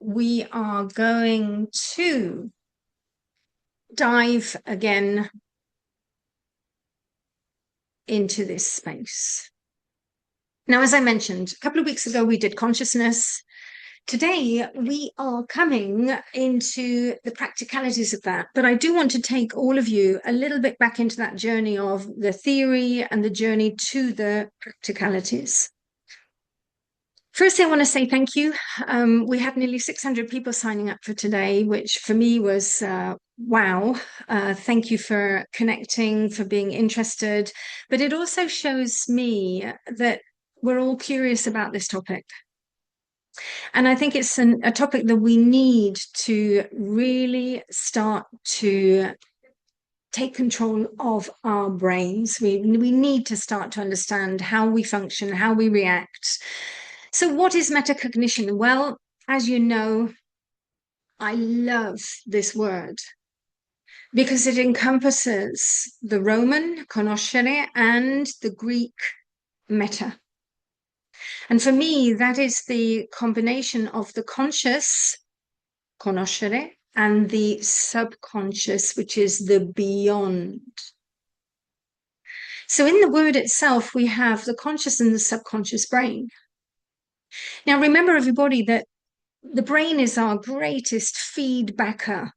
we are going to dive again into this space. Now, as I mentioned, a couple of weeks ago, we did consciousness. Today, we are coming into the practicalities of that. But I do want to take all of you a little bit back into that journey of the theory and the journey to the practicalities. Firstly, I want to say thank you. We had nearly 600 people signing up for today, which for me was wow. Thank you for connecting, for being interested. But it also shows me that we're all curious about this topic. And I think it's a topic that we need to really start to take control of our brains. We need to start to understand how we function, how we react. So what is metacognition? Well, as you know, I love this word because it encompasses the Roman conoscere and the Greek meta. And for me, that is the combination of the conscious, conoscere, and the subconscious, which is the beyond. So in the word itself, we have the conscious and the subconscious brain. Now, remember, everybody, that the brain is our greatest feedbacker.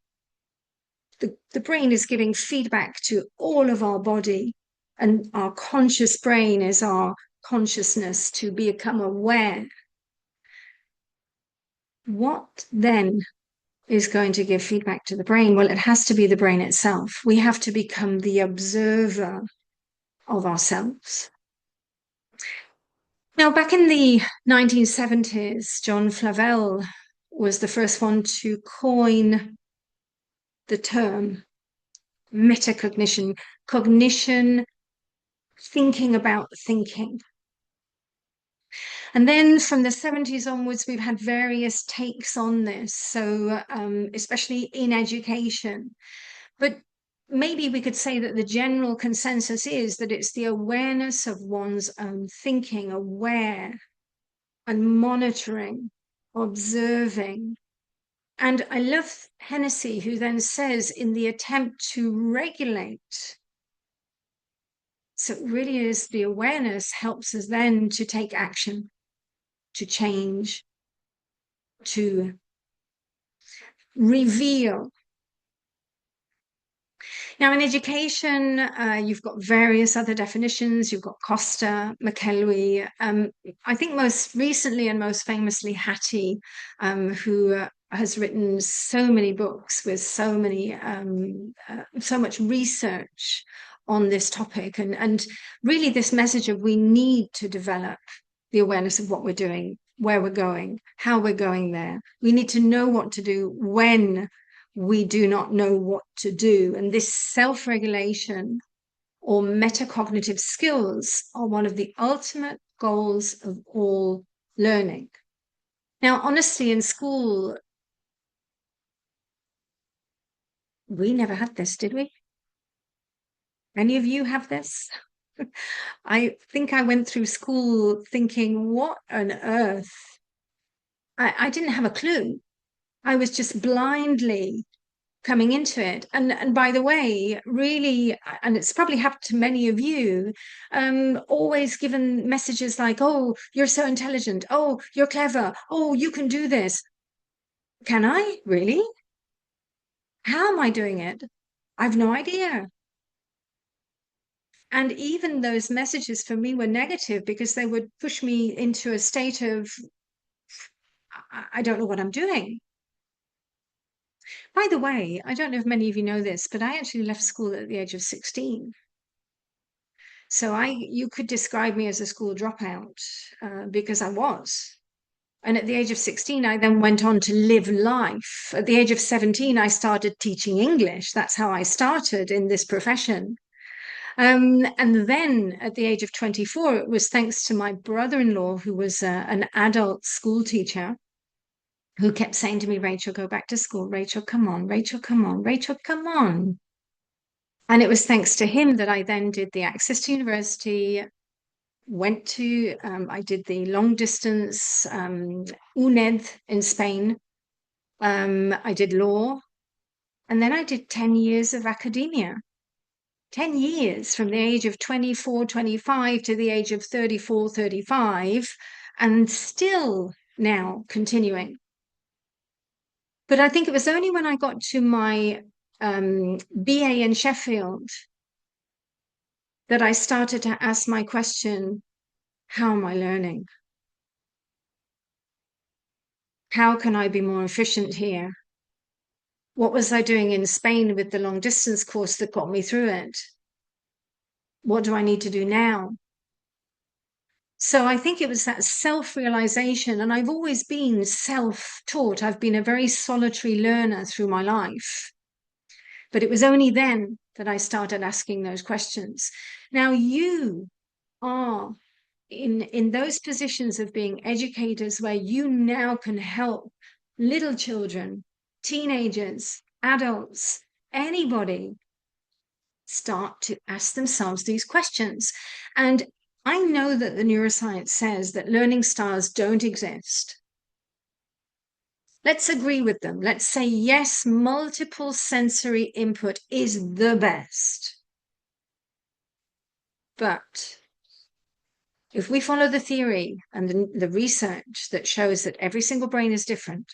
The brain is giving feedback to all of our body, and our conscious brain is our consciousness to become aware. What then is going to give feedback to the brain? Well, it has to be the brain itself. We have to become the observer of ourselves. Now, back in the 1970s, John Flavel was the first one to coin the term metacognition, cognition, thinking about thinking. And then from the 70s onwards, we've had various takes on this, so especially in education. But maybe we could say that the general consensus is that it's the awareness of one's own thinking, aware and monitoring, observing. And I love Hennessy, who then says, in the attempt to regulate. So it really is the awareness helps us then to take action, to change, to reveal. Now, in education, you've got various other definitions. You've got Costa, McKelwey. I think most recently and most famously Hattie, who has written so many books with so much research on this topic, and really this message of we need to develop the awareness of what we're doing, where we're going, how we're going there. We need to know what to do when we do not know what to do. And this self-regulation or metacognitive skills are one of the ultimate goals of all learning. Now, honestly, in school, we never had this, did we? Any of you have this? I think I went through school thinking, what on earth? I didn't have a clue. I was just blindly coming into it. And by the way, really, and it's probably happened to many of you, always given messages like, oh, you're so intelligent. Oh, you're clever. Oh, you can do this. Can I? Really? How am I doing it? I've no idea. And even those messages for me were negative because they would push me into a state of, I don't know what I'm doing. By the way, I don't know if many of you know this, but I actually left school at the age of 16. So you could describe me as a school dropout because I was. And at the age of 16, I then went on to live life. At the age of 17, I started teaching English. That's how I started in this profession. And then at the age of 24, it was thanks to my brother-in-law, who was an adult school teacher, who kept saying to me, Rachel, go back to school. Rachel, come on. Rachel, come on. Rachel, come on. And it was thanks to him that I then did the access to university, I did the long distance UNED in Spain. I did law, and then I did 10 years of academia. 10 years from the age of 24, 25 to the age of 34, 35, and still now continuing. But I think it was only when I got to my BA in Sheffield that I started to ask my question, how am I learning? How can I be more efficient here? What was I doing in Spain with the long distance course that got me through it? What do I need to do now? So I think it was that self-realization, and I've always been self-taught. I've been a very solitary learner through my life. But it was only then that I started asking those questions. Now you are in those positions of being educators where you now can help little children, teenagers, adults, anybody start to ask themselves these questions. And I know that the neuroscience says that learning styles don't exist. Let's agree with them. Let's say, yes, multiple sensory input is the best. But if we follow the theory and the research that shows that every single brain is different,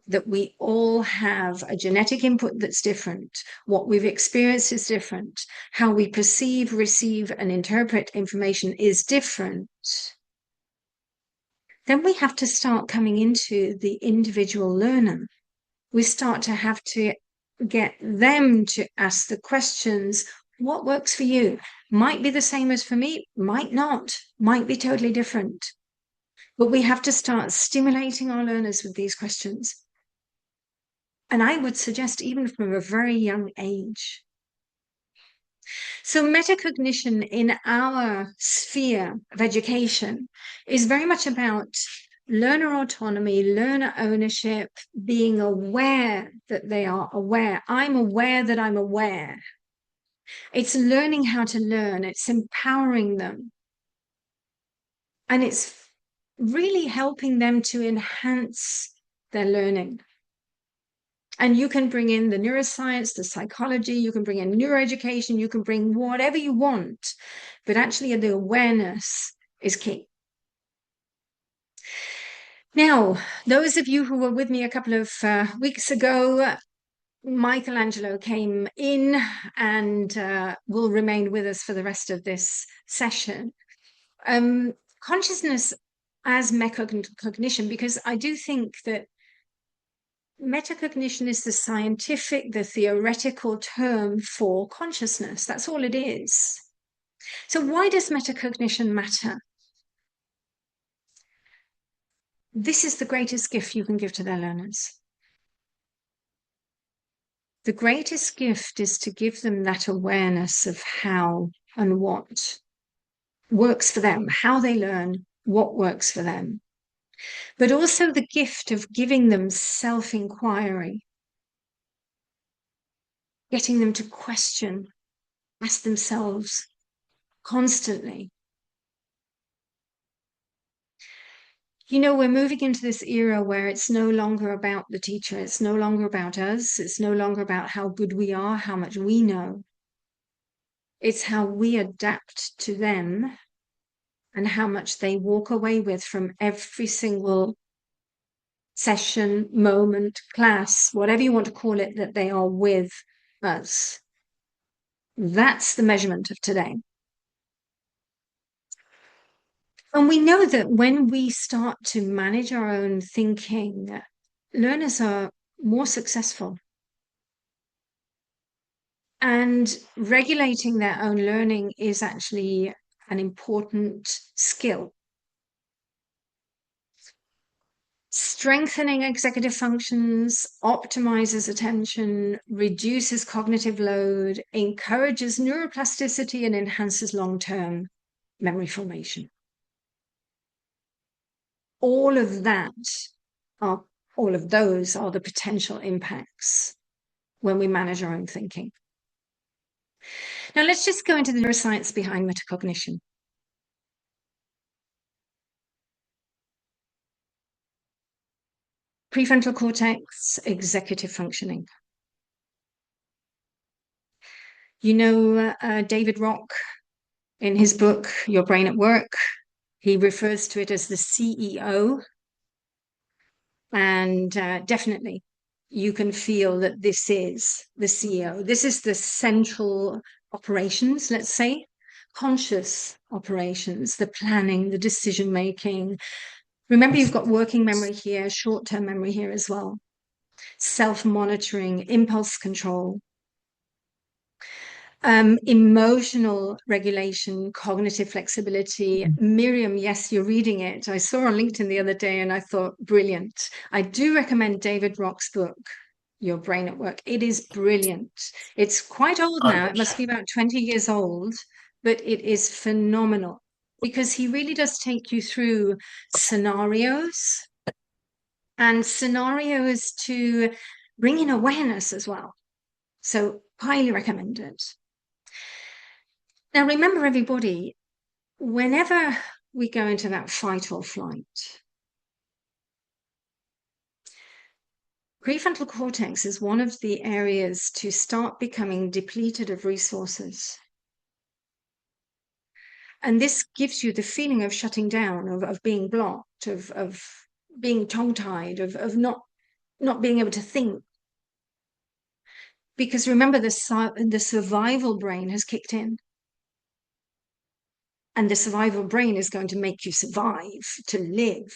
that we all have a genetic input that's different, what we've experienced is different, how we perceive, receive, and interpret information is different, then we have to start coming into the individual learner. We start to have to get them to ask the questions, what works for you? Might be the same as for me, might not, might be totally different. But we have to start stimulating our learners with these questions. And I would suggest even from a very young age. So metacognition in our sphere of education is very much about learner autonomy, learner ownership, being aware that they are aware. I'm aware that I'm aware. It's learning how to learn. It's empowering them. And it's really helping them to enhance their learning. And you can bring in the neuroscience, the psychology, you can bring in neuroeducation, you can bring whatever you want, but actually the awareness is key. Now, those of you who were with me a couple of weeks ago, Michelangelo came in and will remain with us for the rest of this session. Consciousness as metacognition, because I do think that metacognition is the scientific, the theoretical term for consciousness. That's all it is. So why does metacognition matter? This is the greatest gift you can give to their learners. The greatest gift is to give them that awareness of how and what works for them, how they learn, what works for them. But also the gift of giving them self-inquiry, getting them to question, ask themselves constantly. You know, we're moving into this era where it's no longer about the teacher. It's no longer about us. It's no longer about how good we are, how much we know. It's how we adapt to them and how much they walk away with from every single session, moment, class, whatever you want to call it, that they are with us. That's the measurement of today. And we know that when we start to manage our own thinking, learners are more successful. And regulating their own learning is actually an important skill. Strengthening executive functions, optimizes attention, reduces cognitive load, encourages neuroplasticity, and enhances long-term memory formation. All of those are the potential impacts when we manage our own thinking. Now let's just go into the neuroscience behind metacognition. Prefrontal cortex, executive functioning. You know, David Rock, in his book, Your Brain at Work, he refers to it as the CEO. And definitely, you can feel that this is the CEO. This is the central operations, let's say, conscious operations, the planning, the decision making. Remember, you've got working memory here, short-term memory here as well. Self-monitoring, impulse control, emotional regulation, cognitive flexibility. Miriam, yes, you're reading it. I saw on LinkedIn the other day and I thought, brilliant. I do recommend David Rock's book, Your Brain at Work. It is brilliant. It's quite old now. It must be about 20 years old, but it is phenomenal because he really does take you through scenarios and scenarios to bring in awareness as well. So highly recommended. Now, remember, everybody, whenever we go into that fight or flight, prefrontal cortex is one of the areas to start becoming depleted of resources. And this gives you the feeling of shutting down, of being blocked, of being tongue-tied, of not being able to think. Because remember, the survival brain has kicked in. And the survival brain is going to make you survive, to live.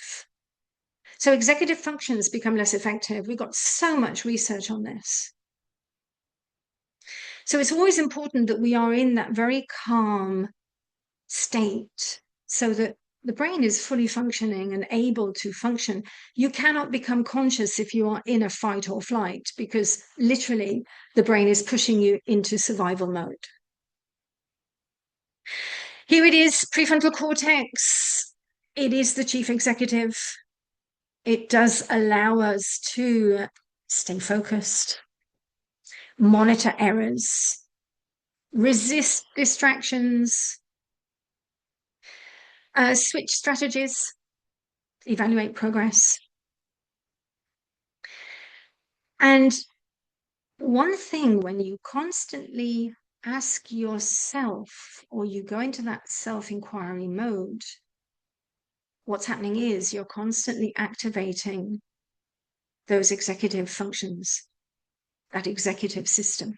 So executive functions become less effective. We've got so much research on this. So it's always important that we are in that very calm state so that the brain is fully functioning and able to function. You cannot become conscious if you are in a fight or flight because literally the brain is pushing you into survival mode. Here it is, prefrontal cortex. It is the chief executive. It does allow us to stay focused, monitor errors, resist distractions, switch strategies, evaluate progress. And one thing, when you constantly ask yourself or you go into that self-inquiry mode, what's happening is you're constantly activating those executive functions, that executive system.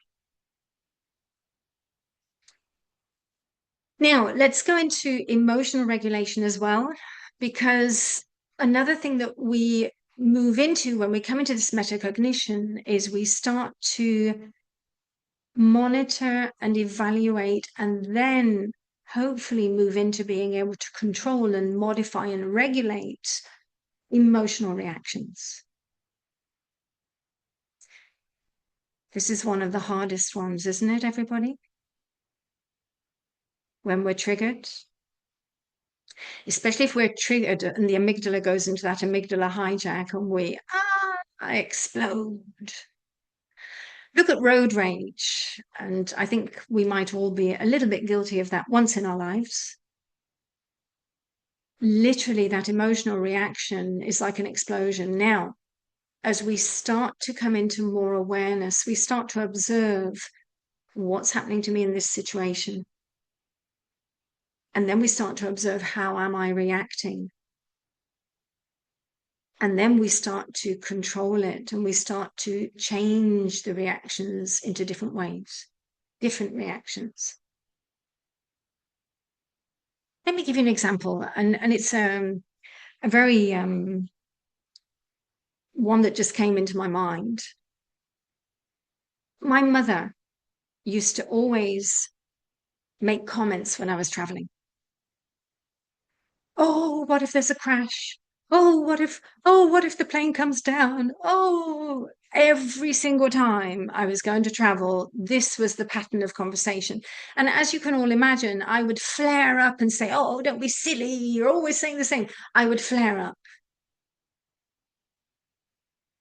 Now, let's go into emotional regulation as well, because another thing that we move into when we come into this metacognition is we start to monitor and evaluate and then hopefully move into being able to control and modify and regulate emotional reactions. This is one of the hardest ones, isn't it, everybody? When we're triggered, especially if we're triggered and the amygdala goes into that amygdala hijack and we explode. Look at road rage, and I think we might all be a little bit guilty of that once in our lives. Literally, that emotional reaction is like an explosion. Now, as we start to come into more awareness, we start to observe what's happening to me in this situation. And then we start to observe, how am I reacting? And then we start to control it and we start to change the reactions into different ways, different reactions. Let me give you an example. And it's a very one that just came into my mind. My mother used to always make comments when I was traveling. Oh, what if there's a crash? Oh, what if the plane comes down? Oh, every single time I was going to travel, this was the pattern of conversation. And as you can all imagine, I would flare up and say, oh, don't be silly. You're always saying the same. I would flare up.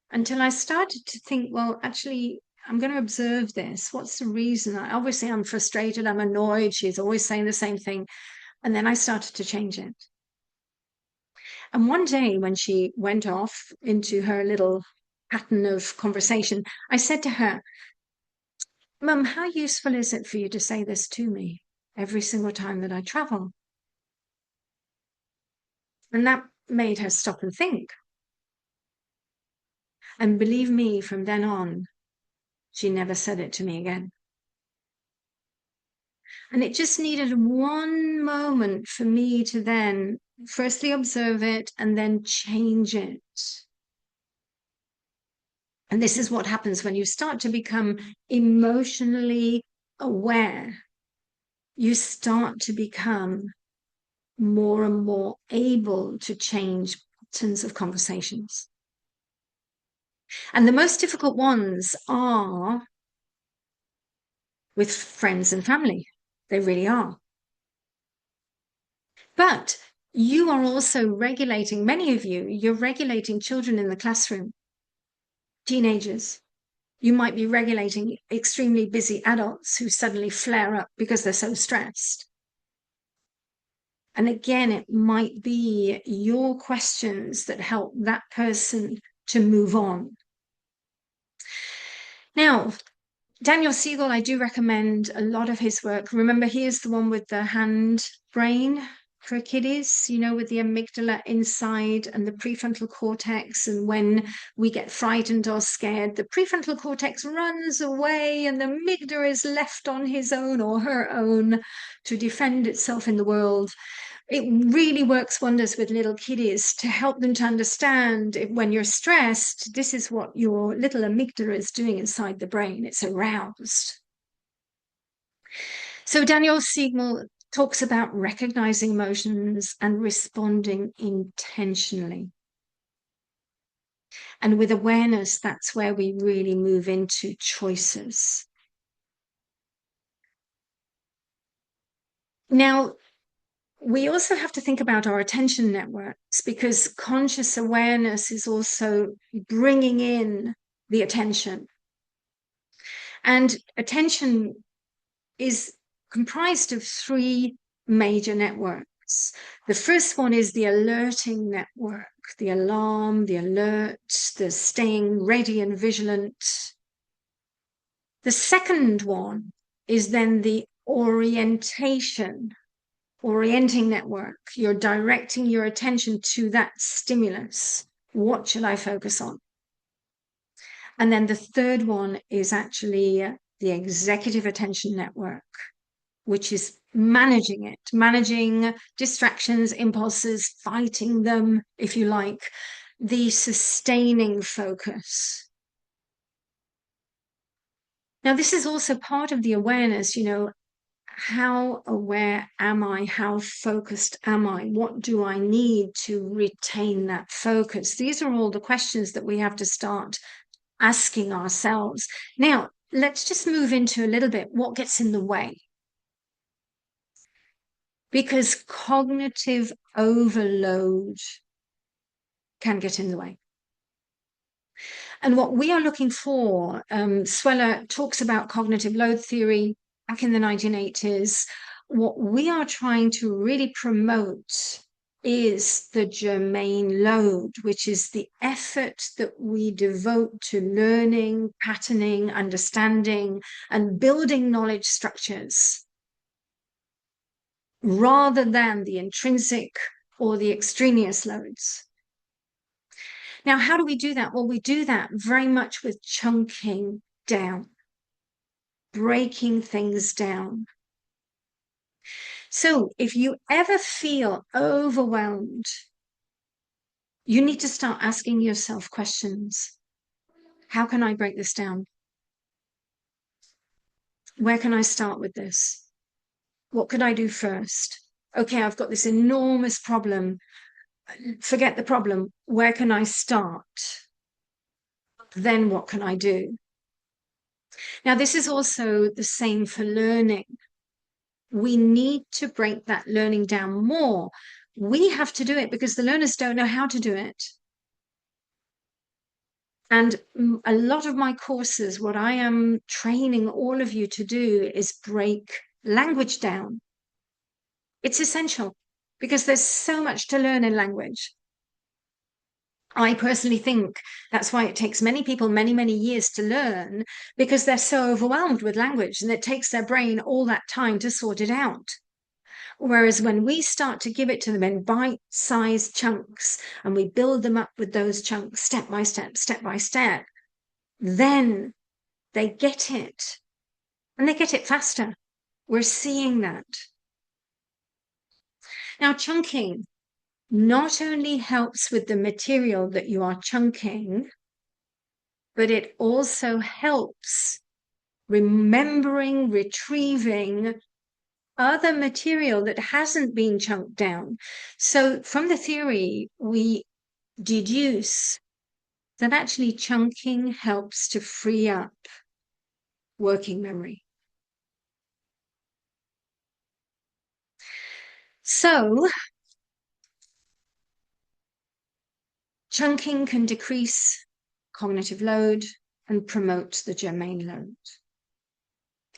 Until I started to think, well, actually, I'm going to observe this. What's the reason? Obviously, I'm frustrated. I'm annoyed. She's always saying the same thing. And then I started to change it. And one day when she went off into her little pattern of conversation, I said to her, Mum, how useful is it for you to say this to me every single time that I travel? And that made her stop and think. And believe me, from then on, she never said it to me again. And it just needed one moment for me to then firstly observe it and then change it. And this is what happens when you start to become emotionally aware. You start to become more and more able to change patterns of conversations. And the most difficult ones are with friends and family. They really are. But you are also regulating, many of you, you're regulating children in the classroom, teenagers. You might be regulating extremely busy adults who suddenly flare up because they're so stressed. And again, it might be your questions that help that person to move on. Now, Daniel Siegel, I do recommend a lot of his work. Remember, he is the one with the hand brain for kiddies, you know, with the amygdala inside and the prefrontal cortex. And when we get frightened or scared, the prefrontal cortex runs away and the amygdala is left on his own or her own to defend itself in the world. It really works wonders with little kiddies to help them to understand when you're stressed, this is what your little amygdala is doing inside the brain. It's aroused. So Daniel Siegel talks about recognizing emotions and responding intentionally. And with awareness, that's where we really move into choices. Now, we also have to think about our attention networks because conscious awareness is also bringing in the attention. And attention is comprised of three major networks. The first one is the alerting network, the alarm, the alert, the staying ready and vigilant. The second one is then the orienting network. You're directing your attention to that stimulus. What should I focus on? And then the third one is actually the executive attention network, which is managing distractions, impulses, fighting them, if you like, the sustaining focus. Now, this is also part of the awareness, you know, how aware am I? How focused am I? What do I need to retain that focus? These are all the questions that we have to start asking ourselves. Now, let's just move into a little bit what gets in the way. Because cognitive overload can get in the way. And what we are looking for, Sweller talks about cognitive load theory back in the 1980s. What we are trying to really promote is the germane load, which is the effort that we devote to learning, patterning, understanding, and building knowledge structures, rather than the intrinsic or the extraneous loads. Now, how do we do that? Well, we do that very much with chunking down, breaking things down. So if you ever feel overwhelmed, you need to start asking yourself questions. How can I break this down? Where can I start with this? What could I do first? Okay, I've got this enormous problem. Forget the problem. Where can I start? Then what can I do? Now, this is also the same for learning. We need to break that learning down more. We have to do it because the learners don't know how to do it. And a lot of my courses, what I am training all of you to do is break language down. It's essential because there's so much to learn in language. I personally think that's why it takes many people many, many years to learn, because they're so overwhelmed with language and it takes their brain all that time to sort it out. Whereas when we start to give it to them in bite-sized chunks and we build them up with those chunks step by step, then they get it, and they get it faster. We're seeing that. Now, chunking not only helps with the material that you are chunking, but it also helps remembering, retrieving other material that hasn't been chunked down. So from the theory, we deduce that actually chunking helps to free up working memory. So chunking can decrease cognitive load and promote the germane load.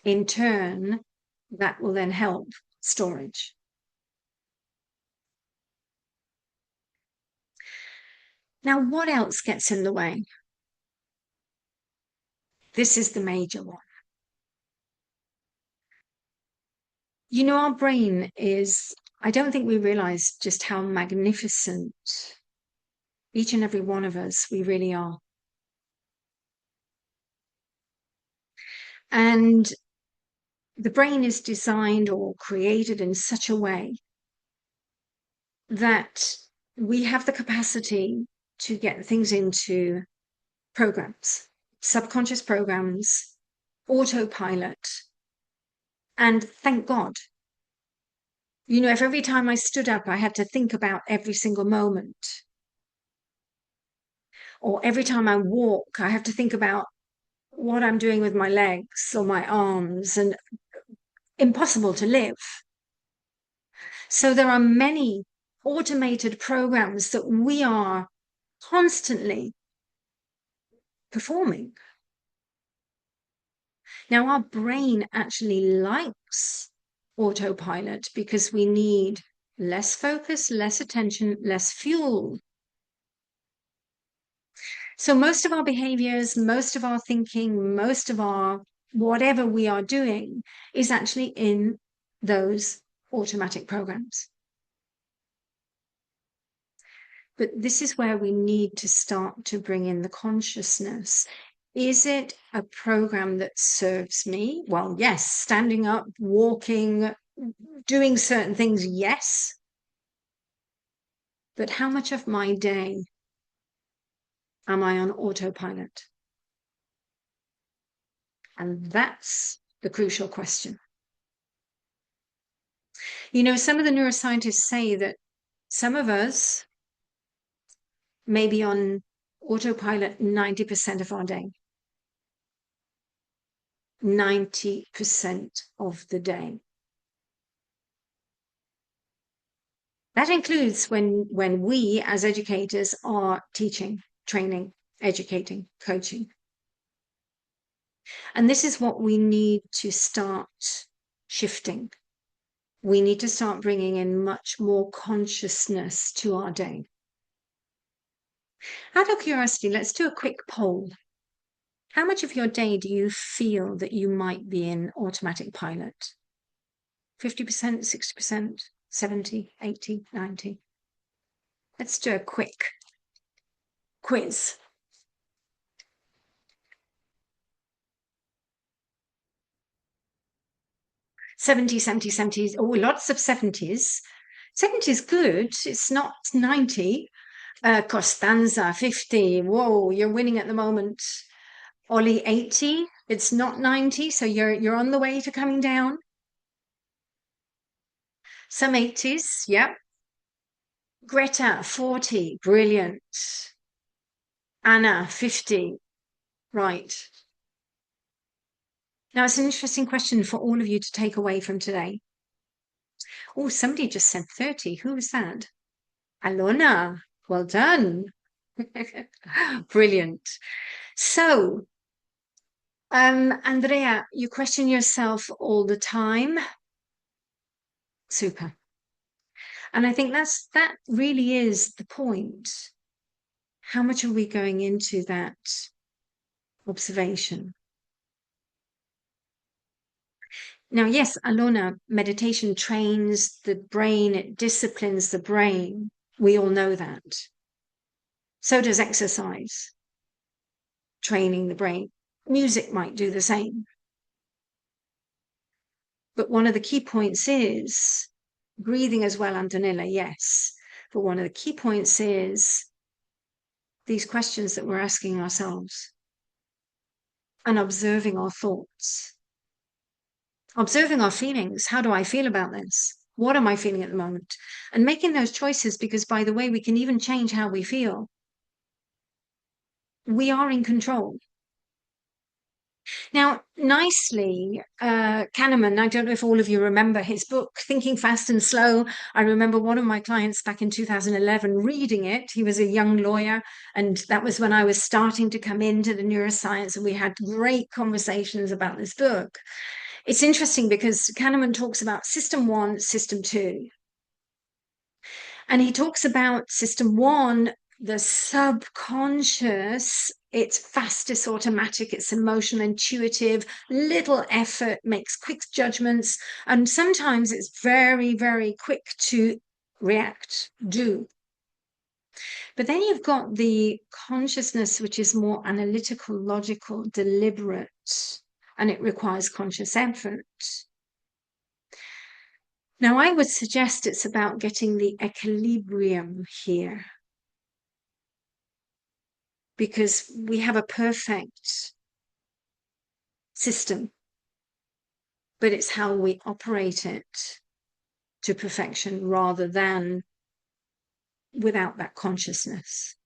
In turn, that will then help storage. Now, what else gets in the way? This is the major one. You know, our brain is, I don't think we realize just how magnificent each and every one of us we really are. And the brain is designed or created in such a way that we have the capacity to get things into programs, subconscious programs, autopilot. And thank God, you know, if every time I stood up, I had to think about every single moment, or every time I walk, I have to think about what I'm doing with my legs or my arms, and impossible to live. So there are many automated programs that we are constantly performing. Now, our brain actually likes autopilot because we need less focus, less attention, less fuel. So most of our behaviors, most of our thinking, most of our whatever we are doing is actually in those automatic programs. But this is where we need to start to bring in the consciousness. Is it a program that serves me? Well, yes, standing up, walking, doing certain things, yes. But how much of my day am I on autopilot? And that's the crucial question. You know, some of the neuroscientists say that some of us may be on autopilot 90% of our day. 90% of the day. That includes when we as educators are teaching, training, educating, coaching. And this is what we need to start shifting. We need to start bringing in much more consciousness to our day. Out of curiosity, let's do a quick poll. How much of your day do you feel that you might be in automatic pilot? 50%, 60%, 70, 80, 90? Let's do a quick quiz. 70, 70, 70, oh, lots of 70s. 70 is good. It's not 90. Costanza, 50. Whoa, you're winning at the moment. Ollie, 80. It's not 90, so you're on the way to coming down. Some 80s, yep. Greta, 40. Brilliant. Anna, 50. Right. Now, it's an interesting question for all of you to take away from today. Oh, somebody just said 30. Who was that? Alona, well done. Brilliant. So, Andrea, you question yourself all the time. Super. And I think that really is the point. How much are we going into that observation? Now, yes, Alona, meditation trains the brain, it disciplines the brain. We all know that. So does exercise, training the brain. Music might do the same. But one of the key points is breathing as well, Antonella, yes. But one of the key points is these questions that we're asking ourselves and observing our thoughts, observing our feelings. How do I feel about this? What am I feeling at the moment? And making those choices, because by the way, we can even change how we feel. We are in control. Now, nicely, Kahneman, I don't know if all of you remember his book, Thinking Fast and Slow. I remember one of my clients back in 2011 reading it. He was a young lawyer, and that was when I was starting to come into the neuroscience, and we had great conversations about this book. It's interesting because Kahneman talks about system 1, system 2. And he talks about system 1, the subconscious. It's fast, it's automatic, it's emotional, intuitive, little effort, makes quick judgments. And sometimes it's very, very quick to react, do. But then you've got the consciousness, which is more analytical, logical, deliberate, and it requires conscious effort. Now, I would suggest it's about getting the equilibrium here, because we have a perfect system, but it's how we operate it to perfection rather than without that consciousness.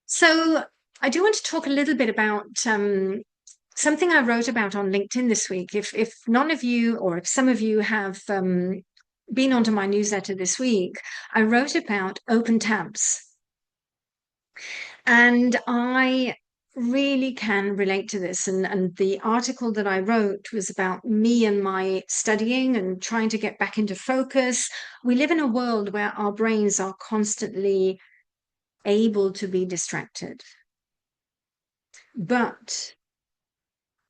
So I do want to talk a little bit about something I wrote about on LinkedIn this week. If none of you, or if some of you have been onto my newsletter this week, I wrote about open tabs. And I really can relate to this. And the article that I wrote was about me and my studying and trying to get back into focus. We live in a world where our brains are constantly able to be distracted. But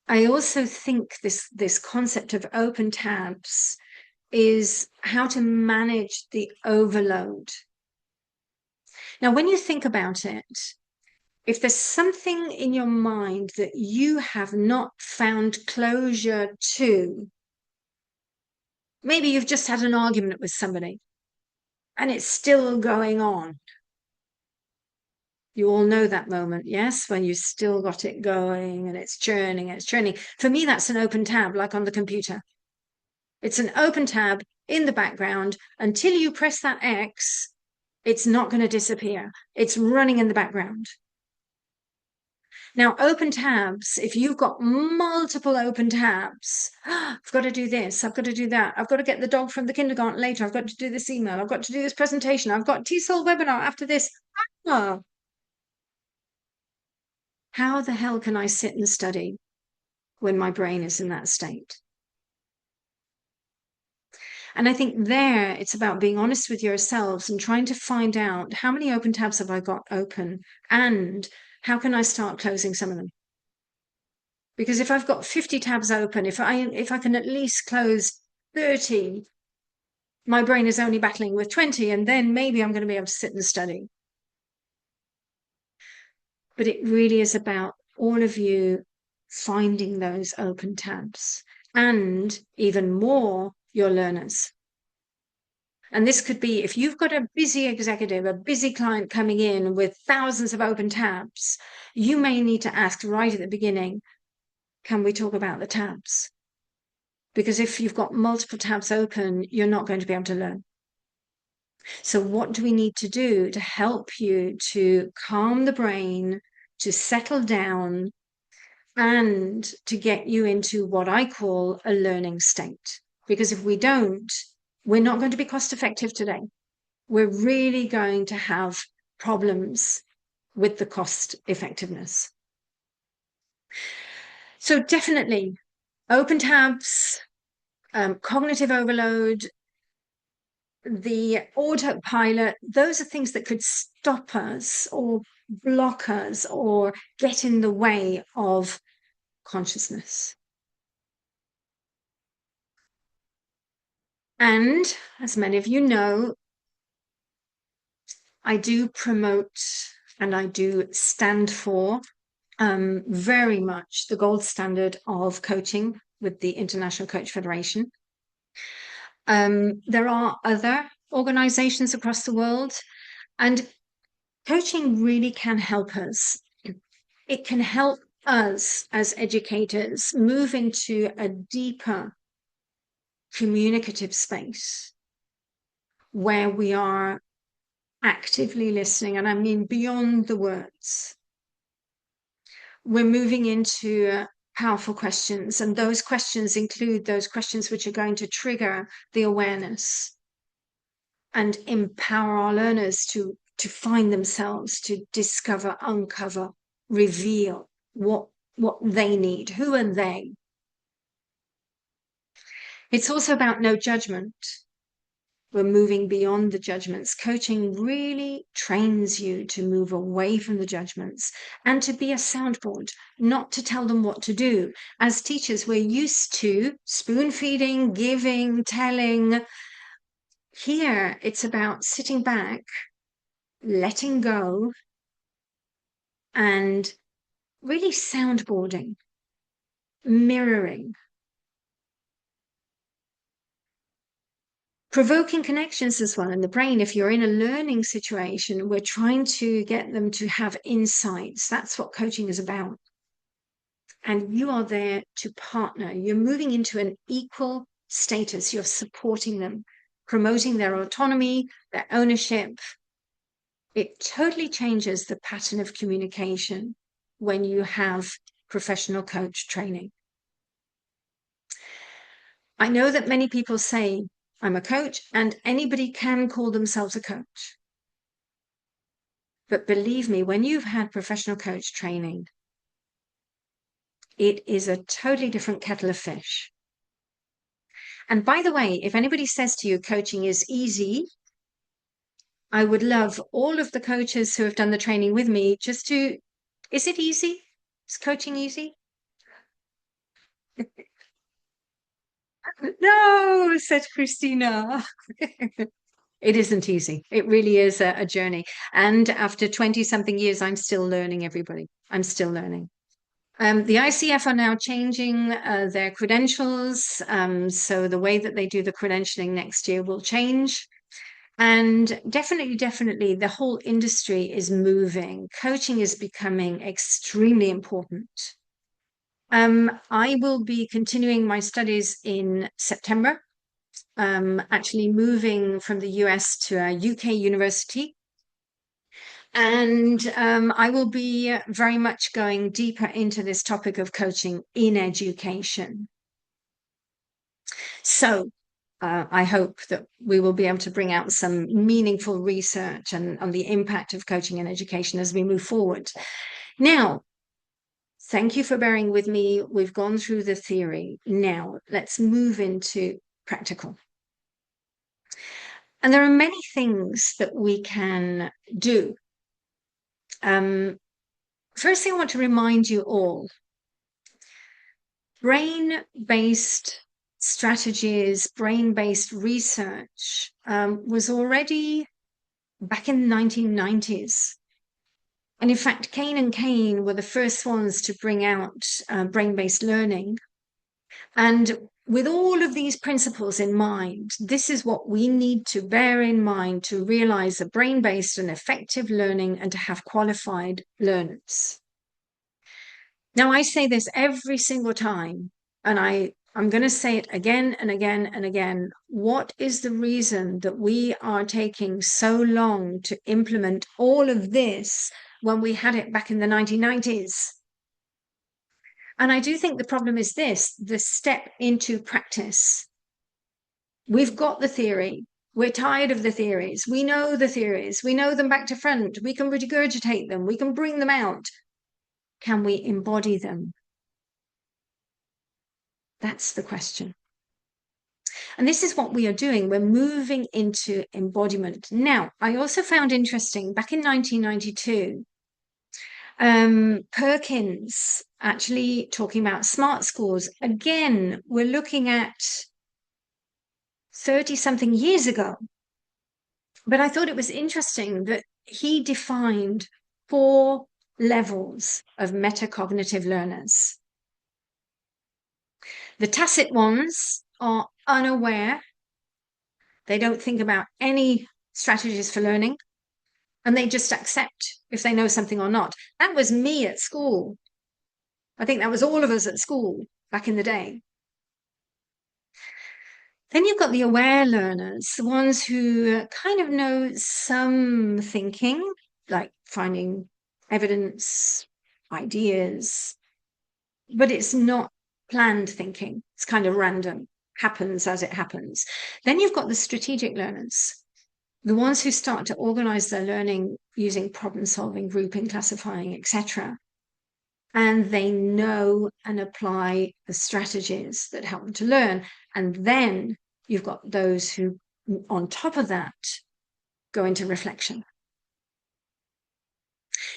I also think this concept of open tabs is how to manage the overload. Now, when you think about it, if there's something in your mind that you have not found closure to, maybe you've just had an argument with somebody and it's still going on. You all know that moment, yes? When you still got it going and it's churning, it's churning. For me, that's an open tab, like on the computer. It's an open tab in the background. Until you press that X, it's not going to disappear. It's running in the background. Now, open tabs, if you've got multiple open tabs, I've got to do this, I've got to do that, I've got to get the dog from the kindergarten later, I've got to do this email, I've got to do this presentation, I've got TESOL webinar after this. Oh, how the hell can I sit and study when my brain is in that state? And I think there it's about being honest with yourselves and trying to find out how many open tabs have I got open and how can I start closing some of them? Because if I've got 50 tabs open, if I can at least close 30, my brain is only battling with 20, and then maybe I'm going to be able to sit and study. But it really is about all of you finding those open tabs, and even more, your learners. And this could be if you've got a busy executive, a busy client coming in with thousands of open tabs, you may need to ask right at the beginning, can we talk about the tabs? Because if you've got multiple tabs open, you're not going to be able to learn. So what do we need to do to help you to calm the brain, to settle down, and to get you into what I call a learning state? Because if we don't, we're not going to be cost effective today. We're really going to have problems with the cost effectiveness. So definitely open tabs, cognitive overload, the autopilot, those are things that could stop us or block us or get in the way of consciousness. And as many of you know, I do promote and I do stand for very much the gold standard of coaching with the International Coach Federation. There are other organizations across the world, and coaching really can help us. It can help us as educators move into a deeper communicative space where we are actively listening, and I mean beyond the words. We're moving into powerful questions, and those questions include those questions which are going to trigger the awareness and empower our learners to find themselves, to discover, uncover, reveal what they need. Who are they? It's also about no judgment. We're moving beyond the judgments. Coaching really trains you to move away from the judgments and to be a soundboard, not to tell them what to do. As teachers, we're used to spoon feeding, giving, telling. Here, it's about sitting back, letting go, and really soundboarding, mirroring, provoking connections as well in the brain. If you're in a learning situation, we're trying to get them to have insights. That's what coaching is about. And you are there to partner. You're moving into an equal status. You're supporting them, promoting their autonomy, their ownership. It totally changes the pattern of communication when you have professional coach training. I know that many people say, I'm a coach, and anybody can call themselves a coach. But believe me, when you've had professional coach training, it is a totally different kettle of fish. And by the way, if anybody says to you coaching is easy, I would love all of the coaches who have done the training with me just to, is it easy? Is coaching easy? No, said Christina. It isn't easy. It really is a journey. And after 20 something years, I'm still learning, everybody. I'm still learning. The ICF are now changing their credentials. So the way that they do the credentialing next year will change. And definitely, the whole industry is moving. Coaching is becoming extremely important. I will be continuing my studies in September, actually moving from the US to a UK university. And I will be very much going deeper into this topic of coaching in education. So I hope that we will be able to bring out some meaningful research and on the impact of coaching in education as we move forward. Now, thank you for bearing with me. We've gone through the theory. Now, let's move into practical. And there are many things that we can do. First thing I want to remind you all, brain-based strategies, brain-based research was already back in the 1990s. And in fact, Kane and Kane were the first ones to bring out brain-based learning. And with all of these principles in mind, this is what we need to bear in mind to realize a brain-based and effective learning and to have qualified learners. Now, I say this every single time, and I'm going to say it again and again and again. What is the reason that we are taking so long to implement all of this when we had it back in the 1990s? And I do think the problem is this, the step into practice. We've got the theory. We're tired of the theories. We know the theories. We know them back to front. We can regurgitate them. We can bring them out. Can we embody them? That's the question. And this is what we are doing. We're moving into embodiment. Now, I also found interesting, back in 1992, Perkins actually talking about smart scores. Again, we're looking at 30-something years ago. But I thought it was interesting that he defined 4 levels of metacognitive learners. The tacit ones are unaware. They don't think about any strategies for learning, and they just accept if they know something or not. That was me at school. I think that was all of us at school back in the day. Then you've got the aware learners, the ones who kind of know some thinking, like finding evidence, ideas, but it's not planned thinking. It's kind of random, happens as it happens. Then you've got the strategic learners, the ones who start to organize their learning using problem solving, grouping, classifying, etc. And they know and apply the strategies that help them to learn. And then you've got those who, on top of that, go into reflection.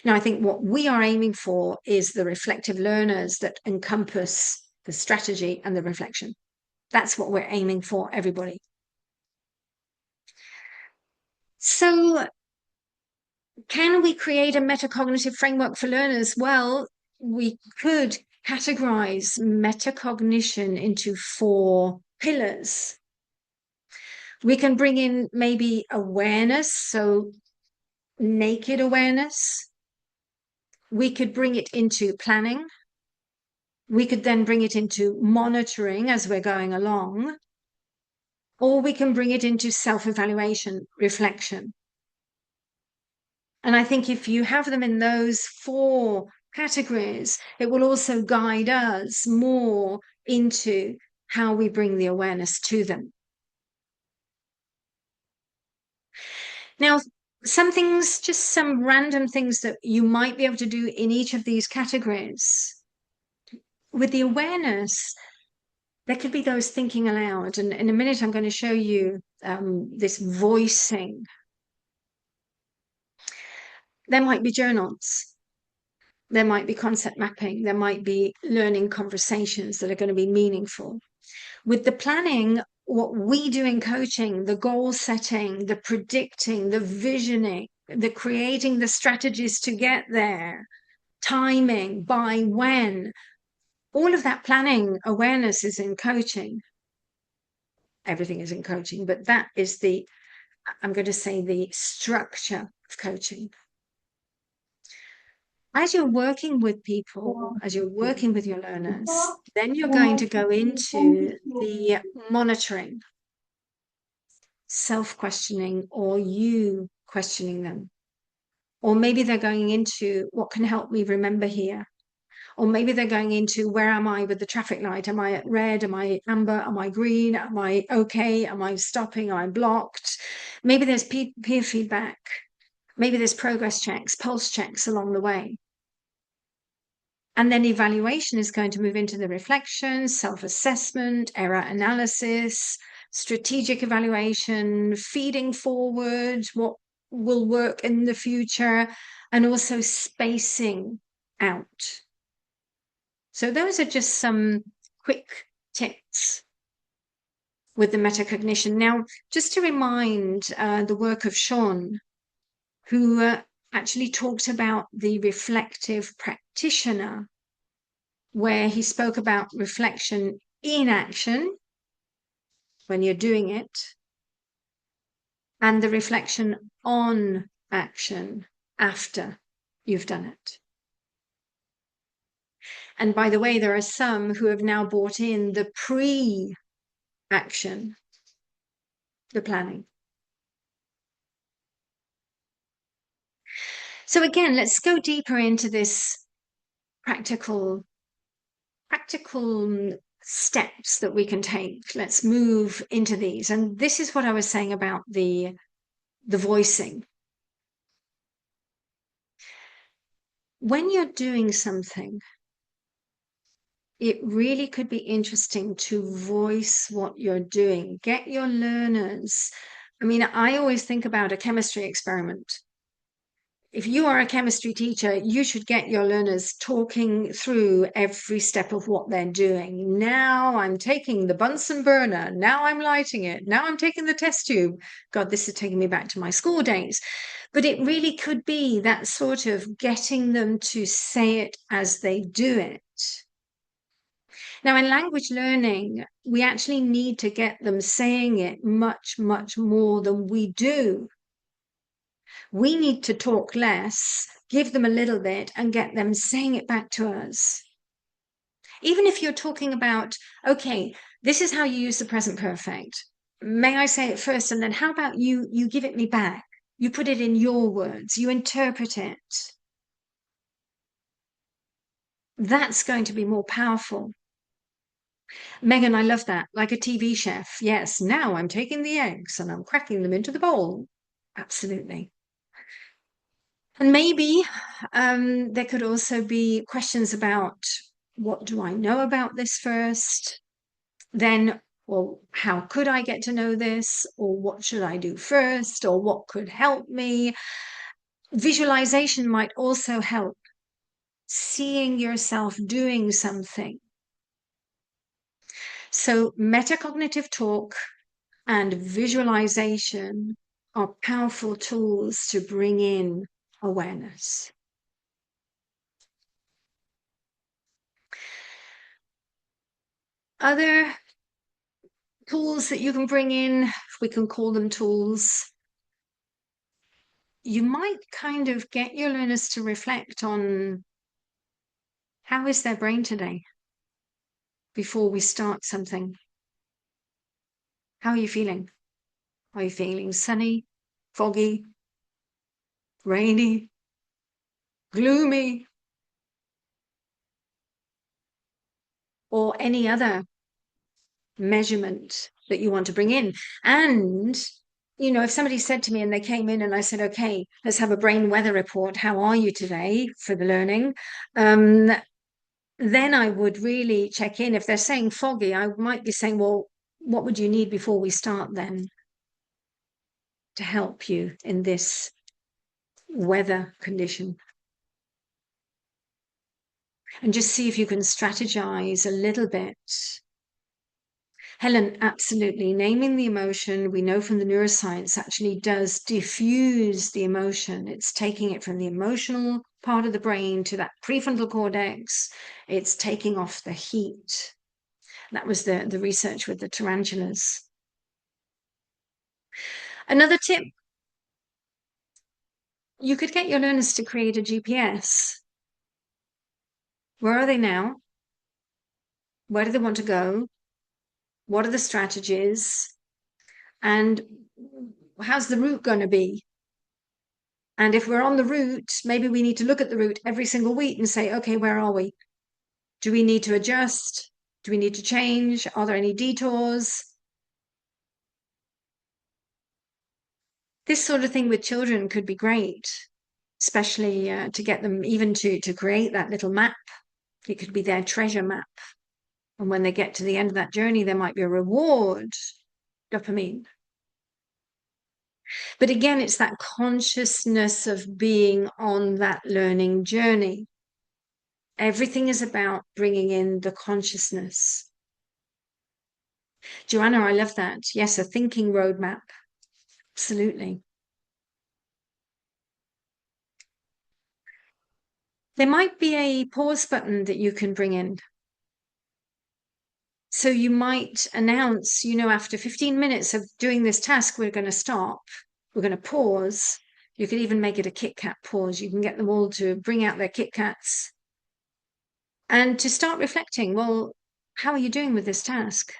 Now, I think what we are aiming for is the reflective learners that encompass the strategy and the reflection. That's what we're aiming for, everybody. So, can we create a metacognitive framework for learners? Well, we could categorize metacognition into 4 pillars. We can bring in maybe awareness, so naked awareness. We could bring it into planning. We could then bring it into monitoring as we're going along. Or we can bring it into self-evaluation, reflection. And I think if you have them in those 4 categories, it will also guide us more into how we bring the awareness to them. Now, some things, just some random things that you might be able to do in each of these categories. With the awareness, there could be those thinking aloud. And in a minute, I'm going to show you this voicing. There might be journals. There might be concept mapping. There might be learning conversations that are going to be meaningful. With the planning, what we do in coaching, the goal setting, the predicting, the visioning, the creating the strategies to get there, timing, by when, all of that planning awareness is in coaching. Everything is in coaching, but that is the, I'm going to say, the structure of coaching. As you're working with people, as you're working with your learners, then you're going to go into the monitoring, self-questioning, or you questioning them. Or maybe they're going into what can help me remember here. Or maybe they're going into where am I with the traffic light? Am I at red? Am I amber? Am I green? Am I okay? Am I stopping? Am I blocked? Maybe there's peer feedback. Maybe there's progress checks, pulse checks along the way. And then evaluation is going to move into the reflection, self-assessment, error analysis, strategic evaluation, feeding forward, what will work in the future, and also spacing out. So those are just some quick tips with the metacognition. Now, just to remind the work of Sean, who actually talked about the reflective practitioner, where he spoke about reflection in action, when you're doing it, and the reflection on action after you've done it. And by the way, there are some who have now brought in the pre-action, the planning. So again, let's go deeper into this practical steps that we can take. Let's move into these. And this is what I was saying about the voicing. When you're doing something, it really could be interesting to voice what you're doing. Get your learners. I mean, I always think about a chemistry experiment. If you are a chemistry teacher, you should get your learners talking through every step of what they're doing. Now I'm taking the Bunsen burner. Now I'm lighting it. Now I'm taking the test tube. God, this is taking me back to my school days. But it really could be that sort of getting them to say it as they do it. Now, in language learning, we actually need to get them saying it much, much more than we do. We need to talk less, give them a little bit, and get them saying it back to us. Even if you're talking about, okay, this is how you use the present perfect. May I say it first? And then how about you give it me back? You put it in your words, you interpret it. That's going to be more powerful. Megan, I love that. Like a TV chef. Yes, now I'm taking the eggs and I'm cracking them into the bowl. Absolutely. And maybe there could also be questions about, what do I know about this first? Then, well, how could I get to know this? Or what should I do first? Or what could help me? Visualization might also help. Seeing yourself doing something. So metacognitive talk and visualization are powerful tools to bring in awareness. Other tools that you can bring in, if we can call them tools, you might kind of get your learners to reflect on, how is their brain today before we start something? How are you feeling? Are you feeling sunny, foggy, rainy, gloomy, or any other measurement that you want to bring in? And if somebody said to me and they came in and I said, okay, let's have a brain weather report. How are you today for the learning? Then I would really check in. If they're saying foggy, I might be saying, well, what would you need before we start then to help you in this weather condition? And just see if you can strategize a little bit. Helen, absolutely. Naming the emotion, we know from the neuroscience, actually does diffuse the emotion. It's taking it from the emotional part of the brain to that prefrontal cortex. It's taking off the heat. That was the research with the tarantulas. Another tip, you could get your learners to create a GPS. Where are they now? Where do they want to go? What are the strategies? And how's the route going to be? And if we're on the route, maybe we need to look at the route every single week and say, okay, where are we? Do we need to adjust? Do we need to change? Are there any detours? This sort of thing with children could be great, especially to get them even to create that little map. It could be their treasure map. And when they get to the end of that journey, there might be a reward, dopamine. But again, it's that consciousness of being on that learning journey. Everything is about bringing in the consciousness. Joanna, I love that. Yes, a thinking roadmap. Absolutely. There might be a pause button that you can bring in. So you might announce, after 15 minutes of doing this task, we're going to stop. We're going to pause. You could even make it a Kit Kat pause. You can get them all to bring out their Kit Kats and to start reflecting. Well, how are you doing with this task?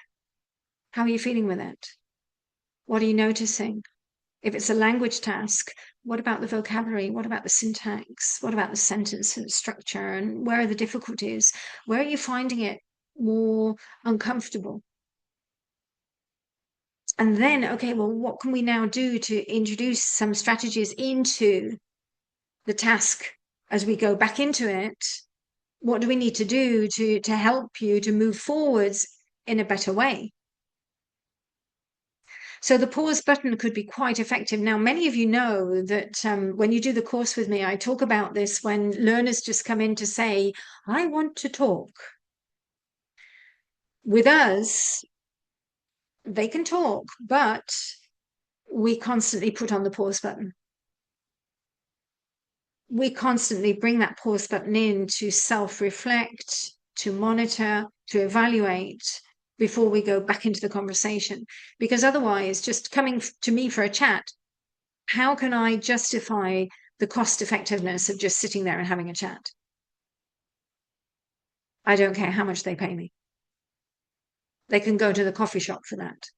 How are you feeling with it? What are you noticing? If it's a language task, what about the vocabulary? What about the syntax? What about the sentence structure? And where are the difficulties? Where are you finding it more uncomfortable? And then, okay, well, what can we now do to introduce some strategies into the task as we go back into it? What do we need to do to help you to move forwards in a better way? So the pause button could be quite effective. Now, many of you know that when you do the course with me, I talk about this when learners just come in to say, I want to talk. With us, they can talk, but we constantly put on the pause button. We constantly bring that pause button in to self-reflect, to monitor, to evaluate before we go back into the conversation. Because otherwise, just coming to me for a chat, how can I justify the cost effectiveness of just sitting there and having a chat? I don't care how much they pay me. They can go to the coffee shop for that.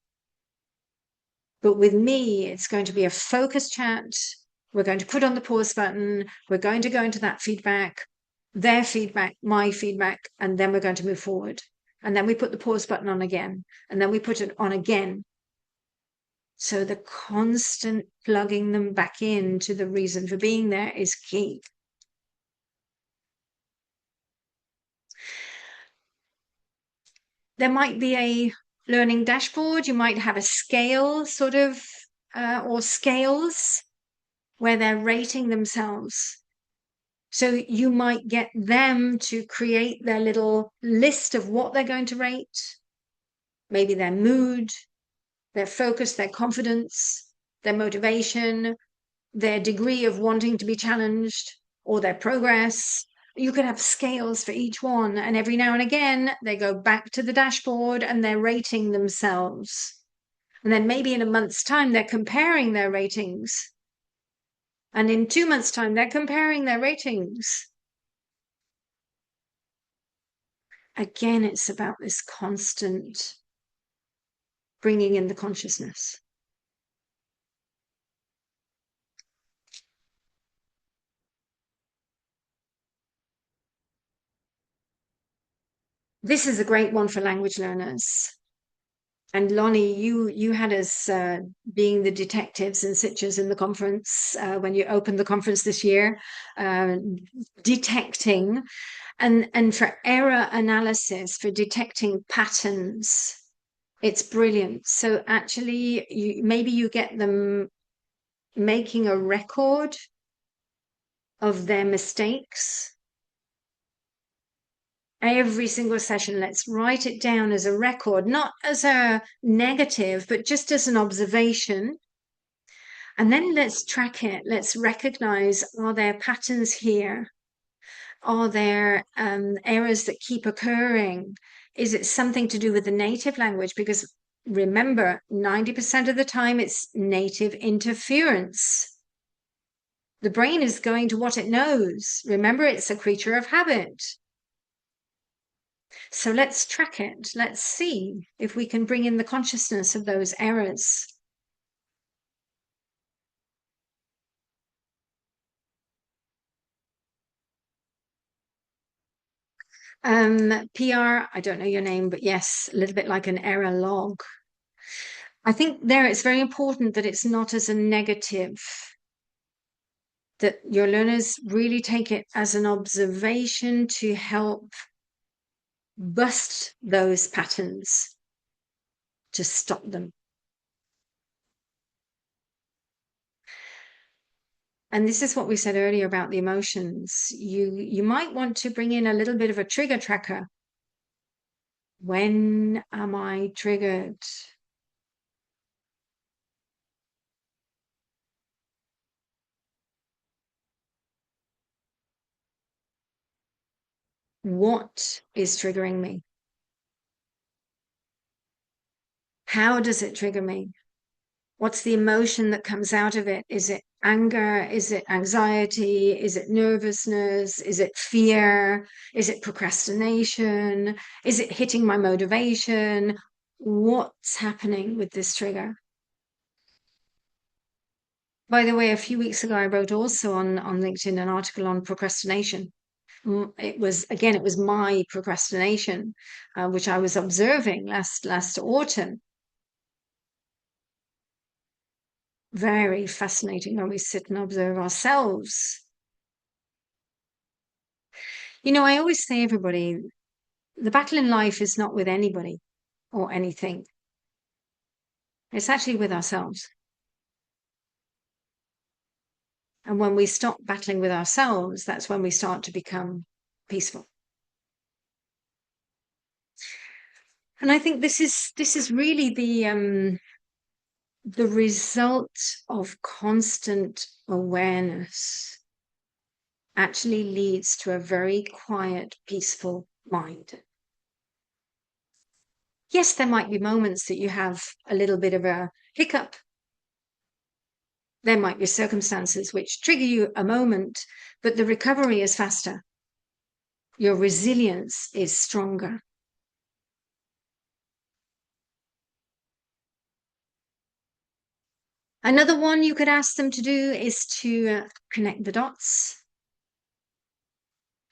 But with me, it's going to be a focused chat. We're going to put on the pause button. We're going to go into that feedback, their feedback, my feedback, and then we're going to move forward. And then we put the pause button on again, and then we put it on again. So the constant plugging them back into the reason for being there is key. There might be a learning dashboard. You might have a scale sort of, or scales where they're rating themselves. So you might get them to create their little list of what they're going to rate, maybe their mood, their focus, their confidence, their motivation, their degree of wanting to be challenged, or their progress. You could have scales for each one, and every now and again they go back to the dashboard and they're rating themselves. And then maybe in a month's time they're comparing their ratings. And in 2 months' time, they're comparing their ratings. Again, it's about this constant bringing in the consciousness. This is a great one for language learners. And Lonnie, you had us being the detectives and sitches in the conference when you opened the conference this year, detecting and for error analysis, for detecting patterns. It's brilliant. So actually, maybe you get them making a record of their mistakes. Every single session, let's write it down as a record, not as a negative, but just as an observation. And then let's track it. Let's recognize, are there patterns here? Are there errors that keep occurring? Is it something to do with the native language? Because remember, 90% of the time it's native interference. The brain is going to what it knows. Remember, it's a creature of habit. So let's track it. Let's see if we can bring in the consciousness of those errors. PR, I don't know your name, but yes, a little bit like an error log. I think there it's very important that it's not as a negative, that your learners really take it as an observation to help bust those patterns, to stop them. And this is what we said earlier about the emotions. You might want to bring in a little bit of a trigger tracker. When am I triggered? What is triggering me? How does it trigger me? What's the emotion that comes out of it? Is it anger? Is it anxiety? Is it nervousness? Is it fear? Is it procrastination? Is it hitting my motivation? What's happening with this trigger? By the way, a few weeks ago, I wrote also on LinkedIn an article on procrastination. It was my procrastination, which I was observing last autumn. Very fascinating when we sit and observe ourselves. You know, I always say, everybody, the battle in life is not with anybody or anything. It's actually with ourselves. And when we stop battling with ourselves, that's when we start to become peaceful. And I think this is really the result of constant awareness actually leads to a very quiet, peaceful mind. Yes, there might be moments that you have a little bit of a hiccup. There might be circumstances which trigger you a moment, but the recovery is faster. Your resilience is stronger. Another one you could ask them to do is to connect the dots.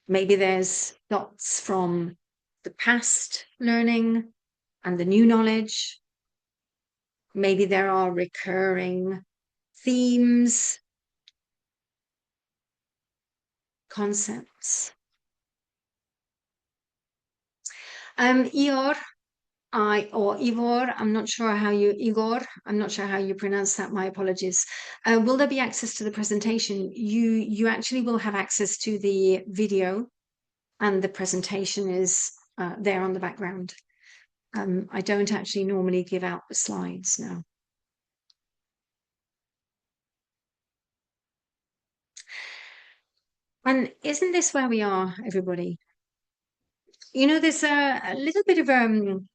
Maybe there's dots from the past learning and the new knowledge. Maybe there are recurring themes, concepts. Ior, or Ivor, I'm not sure how you, Igor, I'm not sure how you pronounce that, my apologies. Will there be access to the presentation? You actually will have access to the video, and the presentation is there on the background. I don't actually normally give out the slides now. And isn't this where we are, everybody? You know, there's a little bit of I'm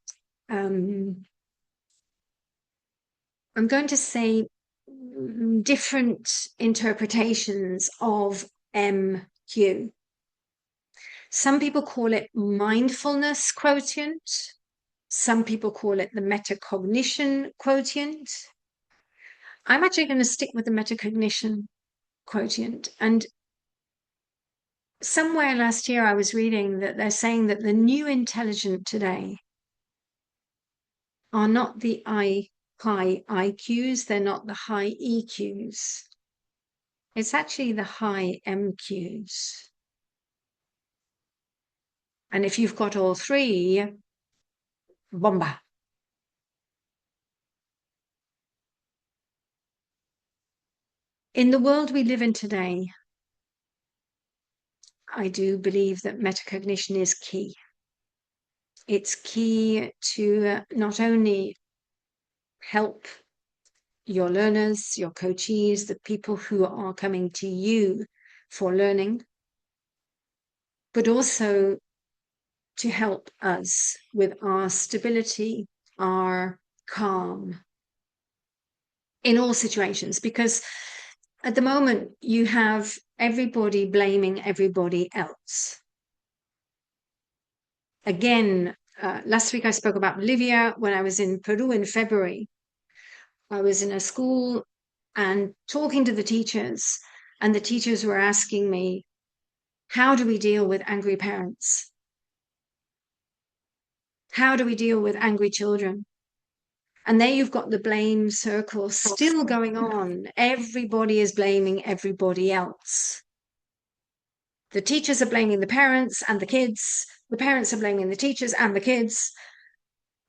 going to say different interpretations of MQ. Some people call it mindfulness quotient. Some people call it the metacognition quotient. I'm actually going to stick with the metacognition quotient. And somewhere last year I was reading that they're saying that the new intelligent today are not the high IQs, they're not the high EQs. It's actually the high MQs. And if you've got all three, bomba. In the world we live in today, I do believe that metacognition is key. It's key to not only help your learners, your coachees, the people who are coming to you for learning, but also to help us with our stability, our calm in all situations. Because at the moment, you have everybody blaming everybody else. Again, last week I spoke about Bolivia. When I was in Peru in February, I was in a school and talking to the teachers, and the teachers were asking me, how do we deal with angry parents? How do we deal with angry children? And there you've got the blame circle still going on. Everybody is blaming everybody else. The teachers are blaming the parents and the kids. The parents are blaming the teachers and the kids.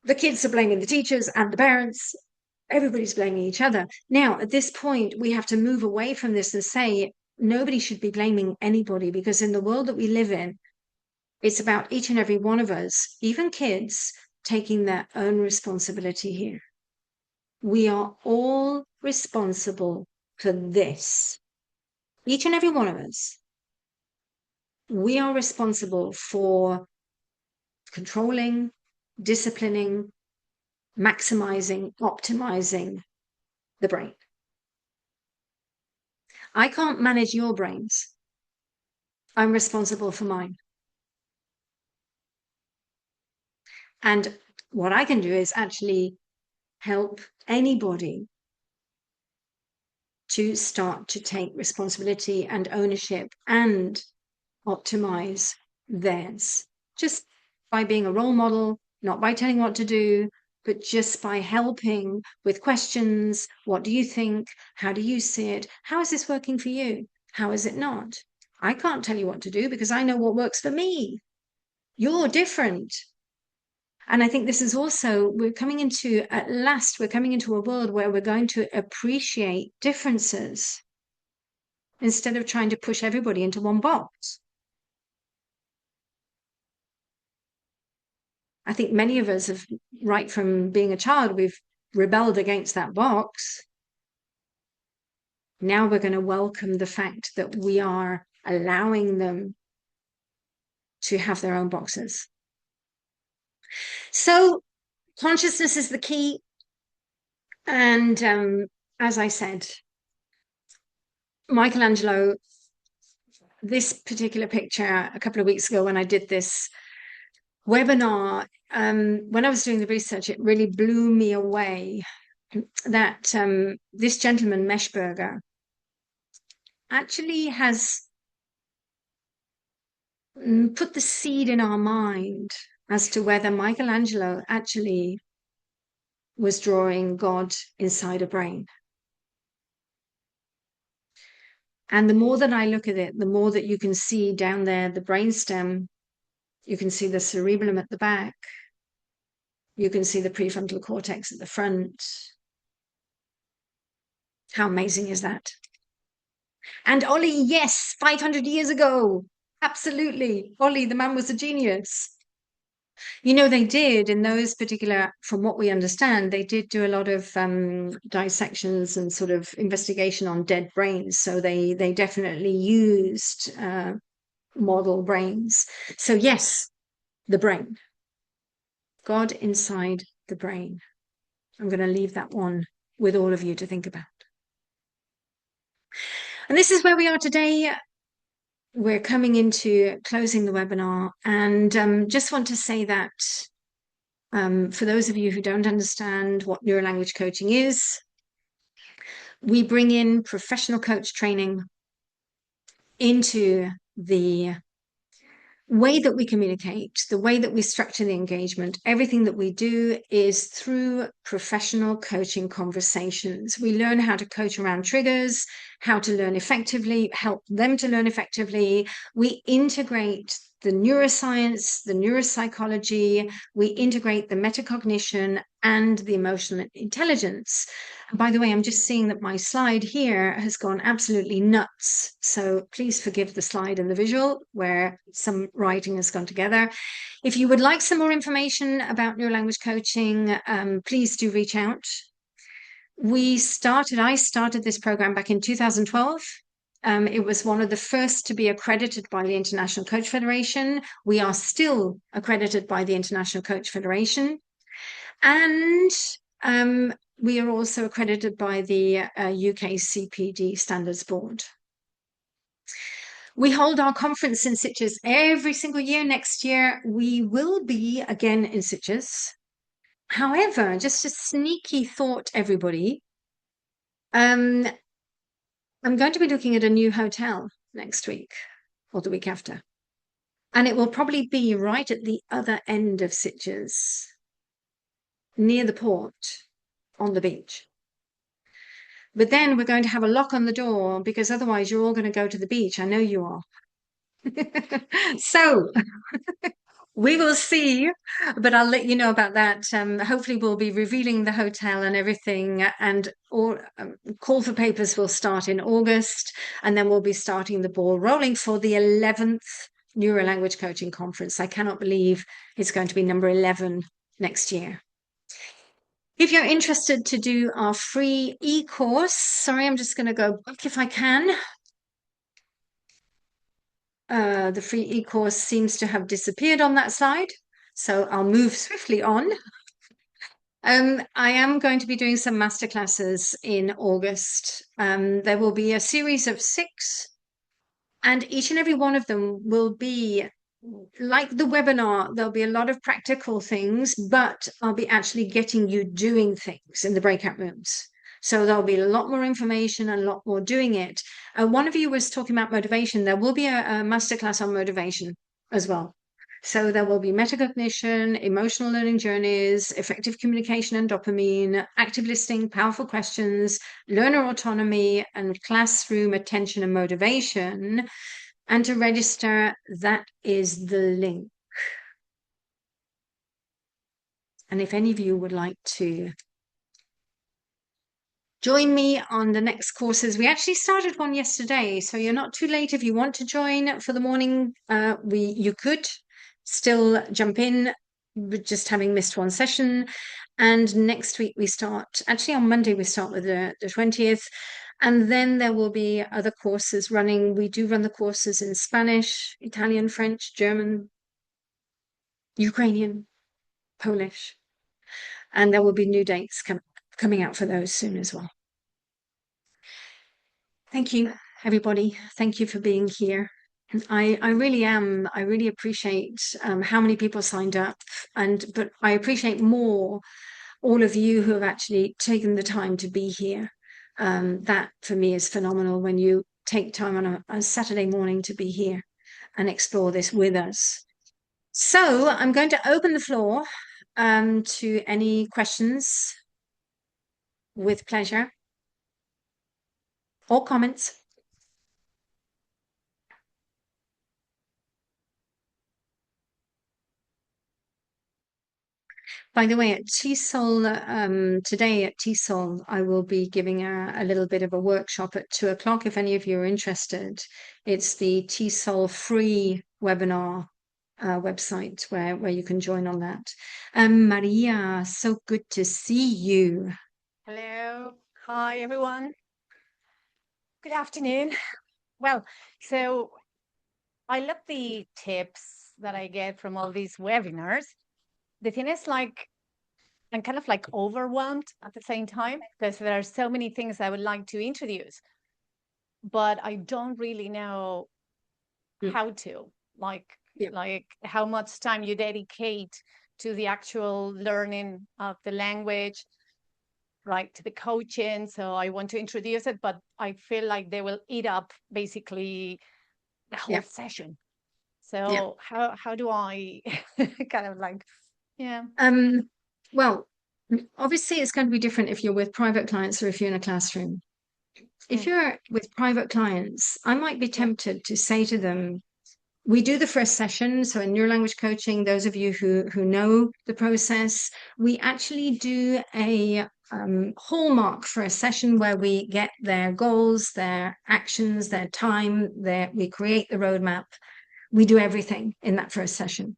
The kids are blaming the teachers and the parents. Everybody's blaming each other. Now, at this point, we have to move away from this and say, nobody should be blaming anybody, because in the world that we live in, it's about each and every one of us, even kids, taking their own responsibility here. We are all responsible for this. Each and every one of us. We are responsible for controlling, disciplining, maximizing, optimizing the brain. I can't manage your brains. I'm responsible for mine. And what I can do is actually help anybody to start to take responsibility and ownership and optimize theirs, just by being a role model, not by telling what to do, but just by helping with questions. What do you think? How do you see it? How is this working for you? How is it not? I can't tell you what to do because I know what works for me. You're different. And I think this is also, we're coming into a world where we're going to appreciate differences instead of trying to push everybody into one box. I think many of us have, right from being a child, we've rebelled against that box. Now we're going to welcome the fact that we are allowing them to have their own boxes. So consciousness is the key. And as I said, Michelangelo, this particular picture a couple of weeks ago when I did this webinar, when I was doing the research, it really blew me away that this gentleman, Meshberger, actually has put the seed in our mind as to whether Michelangelo actually was drawing God inside a brain. And the more that I look at it, the more that you can see down there, the brainstem, you can see the cerebellum at the back, you can see the prefrontal cortex at the front. How amazing is that? And Ollie, yes, 500 years ago, absolutely. Ollie, the man was a genius. You know, they did in those particular, from what we understand, they did do a lot of dissections and sort of investigation on dead brains. So they definitely used model brains. So yes, the brain. God inside the brain. I'm going to leave that one with all of you to think about. And this is where we are today. We're coming into closing the webinar, and just want to say that for those of you who don't understand what neurolanguage coaching is, we bring in professional coach training into the way that we communicate, the way that we structure the engagement. Everything that we do is through professional coaching conversations. We learn how to coach around triggers, how to learn effectively, help them to learn effectively. We integrate the neuroscience, the neuropsychology, we integrate the metacognition and the emotional intelligence. And by the way, I'm just seeing that my slide here has gone absolutely nuts. So please forgive the slide and the visual where some writing has gone together. If you would like some more information about neurolanguage coaching, please do reach out. I started this program back in 2012. It was one of the first to be accredited by the International Coach Federation. We are still accredited by the International Coach Federation. And we are also accredited by the UK CPD Standards Board. We hold our conference in Sitges every single year. Next year, we will be again in Sitges. However, just a sneaky thought, everybody. I'm going to be looking at a new hotel next week or the week after. And it will probably be right at the other end of Sitges, near the port, on the beach. But then we're going to have a lock on the door because otherwise you're all going to go to the beach. I know you are. So we will see, but I'll let you know about that. Hopefully we'll be revealing the hotel and everything, and call for papers will start in August, and then we'll be starting the ball rolling for the 11th Neurolanguage Coaching Conference. I cannot believe it's going to be number 11 next year. If you're interested to do our free e-course, sorry, I'm just going to go back if I can. The free e-course seems to have disappeared on that slide, so I'll move swiftly on. I am going to be doing some masterclasses in August. There will be a series of 6, and each and every one of them will be like the webinar. There'll be a lot of practical things, but I'll be actually getting you doing things in the breakout rooms. So there'll be a lot more information and a lot more doing it. One of you was talking about motivation. There will be a masterclass on motivation as well. So there will be metacognition, emotional learning journeys, effective communication and dopamine, active listening, powerful questions, learner autonomy, and classroom attention and motivation. And to register, that is the link. And if any of you would like to join me on the next courses, we actually started one yesterday, so you're not too late if you want to join for the morning. You could still jump in, just having missed one session. And next week we start, actually on Monday we start with the 20th, and then there will be other courses running. We do run the courses in Spanish, Italian, French, German, Ukrainian, Polish, and there will be new dates coming out for those soon as well. Thank you, everybody. Thank you for being here. I really appreciate how many people signed up, but I appreciate more all of you who have actually taken the time to be here. That for me is phenomenal when you take time on a Saturday morning to be here and explore this with us. So I'm going to open the floor to any questions with pleasure or comments. By the way, at TESOL, today at TESOL, I will be giving a little bit of a workshop at 2:00 if any of you are interested. It's the TESOL free webinar website where you can join on that. Maria, so good to see you. Hello. Hi, everyone. Good afternoon. Well, so I love the tips that I get from all these webinars. The thing is, like, I'm kind of like overwhelmed at the same time because there are so many things I would like to introduce, but I don't really know how to, like how much time you dedicate to the actual learning of the language, right, to the coaching. So I want to introduce it, but I feel like they will eat up basically the whole session. So how do I kind of like, well, obviously it's going to be different if you're with private clients or if you're in a classroom. If you're with private clients, I might be tempted to say to them, we do the first session. So in neurolanguage coaching, those of you who know the process, we actually do a hallmark for a session where we get their goals, their actions, their time, we create the roadmap. We do everything in that first session.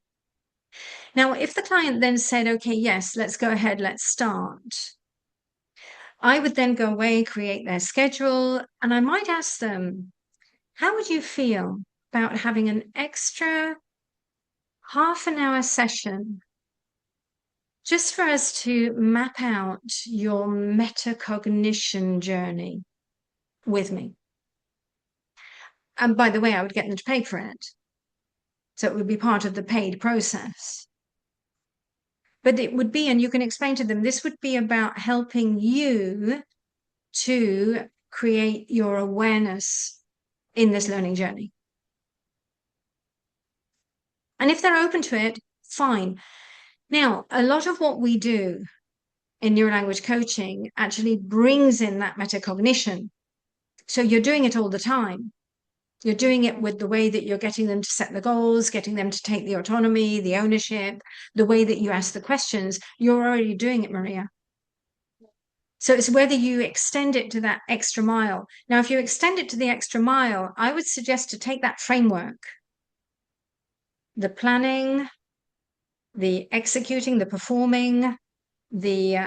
Now, if the client then said, okay, yes, let's go ahead, let's start, I would then go away, create their schedule, and I might ask them, how would you feel about having an extra half-an-hour session just for us to map out your metacognition journey with me? And by the way, I would get them to pay for it. So it would be part of the paid process. But it would be, and you can explain to them, this would be about helping you to create your awareness in this learning journey. And if they're open to it, fine. Now, a lot of what we do in neurolanguage coaching actually brings in that metacognition. So you're doing it all the time. You're doing it with the way that you're getting them to set the goals, getting them to take the autonomy, the ownership, the way that you ask the questions. You're already doing it, Maria. So it's whether you extend it to that extra mile. Now, if you extend it to the extra mile, I would suggest to take that framework, the planning, the executing, the performing, the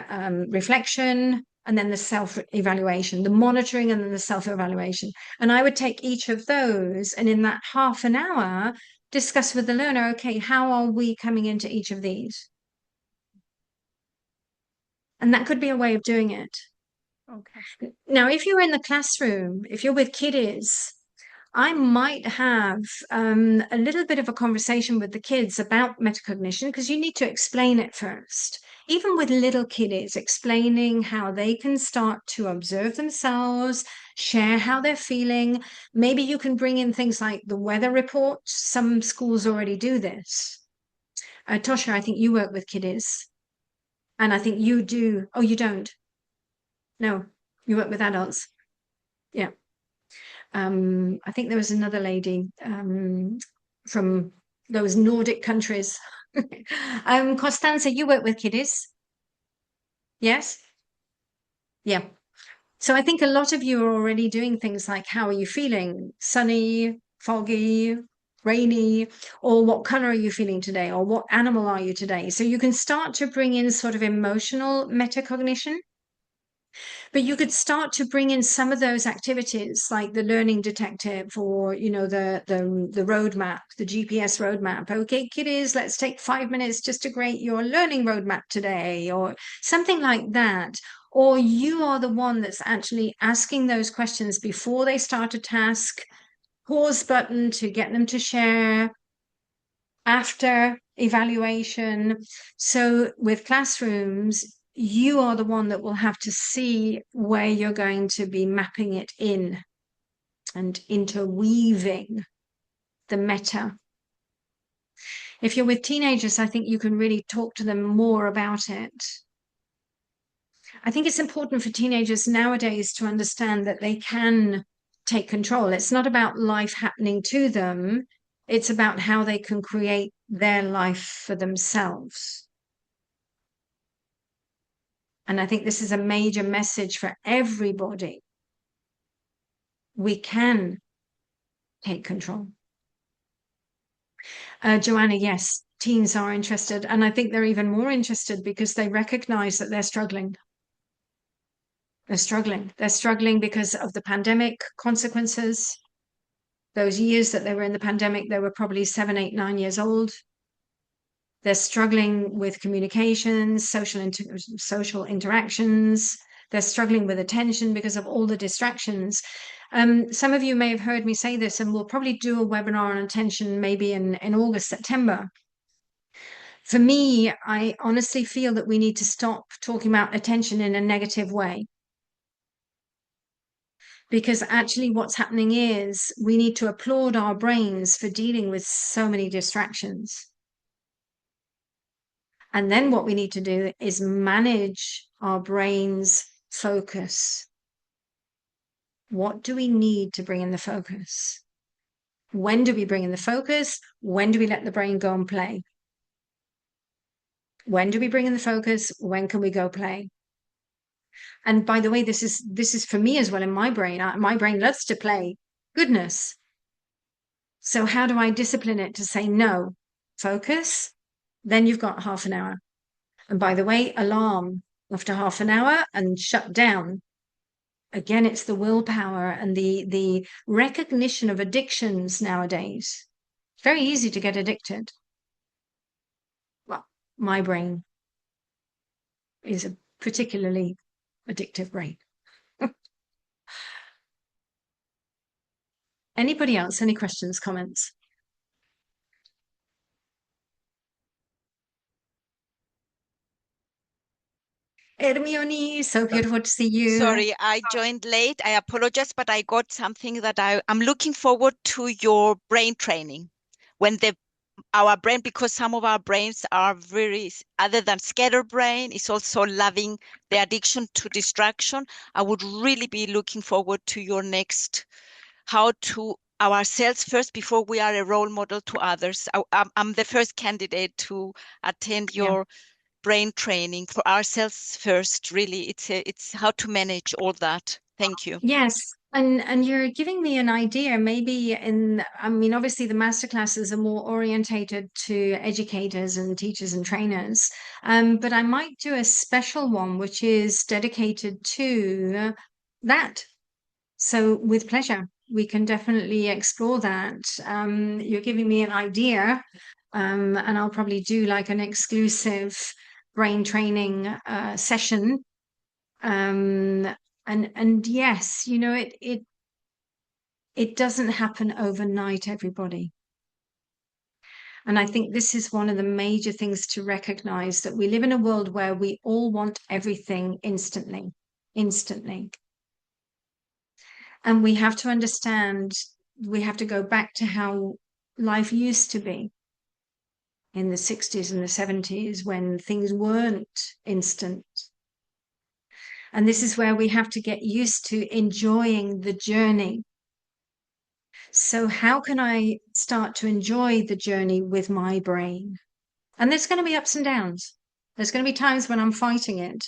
reflection, and then the self-evaluation, the monitoring, and then the self-evaluation. And I would take each of those, and in that half an hour, discuss with the learner, okay, how are we coming into each of these? And that could be a way of doing it. Okay. Now, if you're in the classroom, if you're with kiddies, I might have a little bit of a conversation with the kids about metacognition, because you need to explain it first. Even with little kiddies, explaining how they can start to observe themselves, share how they're feeling. Maybe you can bring in things like the weather report. Some schools already do this. Tosha, I think you work with kiddies. And I think you do. Oh, you don't? No, you work with adults. Yeah. I think there was another lady from those Nordic countries. Costanza, you work with kiddies? Yes? Yeah. So I think a lot of you are already doing things like, how are you feeling? Sunny, foggy, rainy, or what color are you feeling today? Or what animal are you today? So you can start to bring in sort of emotional metacognition. But you could start to bring in some of those activities like the learning detective, or the roadmap, the GPS roadmap. Okay, kiddies, let's take 5 minutes just to create your learning roadmap today, or something like that. Or you are the one that's actually asking those questions before they start a task, pause button to get them to share, after evaluation. So with classrooms, you are the one that will have to see where you're going to be mapping it in and interweaving the meta. If you're with teenagers, I think you can really talk to them more about it. I think it's important for teenagers nowadays to understand that they can take control. It's not about life happening to them. It's about how they can create their life for themselves. And I think this is a major message for everybody. We can take control. Joanna, yes, teens are interested. And I think they're even more interested because they recognize that they're struggling. They're struggling. They're struggling because of the pandemic consequences. Those years that they were in the pandemic, they were probably 7, 8, 9 years old. They're struggling with communications, social interactions. They're struggling with attention because of all the distractions. Some of you may have heard me say this, and we'll probably do a webinar on attention maybe in August, September. For me, I honestly feel that we need to stop talking about attention in a negative way. Because actually what's happening is we need to applaud our brains for dealing with so many distractions. And then what we need to do is manage our brain's focus. What do we need to bring in the focus? When do we bring in the focus? When do we let the brain go and play? When do we bring in the focus? When can we go play? And by the way, this is for me as well in my brain. My brain loves to play. Goodness. So how do I discipline it to say no? Focus. Then you've got half an hour. And by the way, alarm after half an hour and shut down. Again, it's the willpower and the recognition of addictions nowadays. It's very easy to get addicted. Well, my brain is a particularly addictive brain. Anybody else? Any questions, comments? Hermione, so beautiful to see you. Sorry, I joined late. I apologize, but I got something that I'm looking forward to your brain training. When our brain, because some of our brains are very, other than scatterbrain, is also loving the addiction to distraction. I would really be looking forward to your next, how to ourselves first before we are a role model to others. I'm the first candidate to attend your brain training for ourselves first. Really, it's how to manage all that. Thank you. Yes. And you're giving me an idea, maybe I mean, obviously the masterclasses are more orientated to educators and teachers and trainers, but I might do a special one which is dedicated to that. So with pleasure, we can definitely explore that. You're giving me an idea, and I'll probably do like an exclusive brain training session. And yes, you know, it doesn't happen overnight, everybody. And I think this is one of the major things to recognize, that we live in a world where we all want everything instantly. And we have to understand, we have to go back to how life used to be in the 60s and the 70s when things weren't instant. And this is where we have to get used to enjoying the journey So how can I start to enjoy the journey with my brain? And there's going to be ups and downs. There's going to be times when I'm fighting it.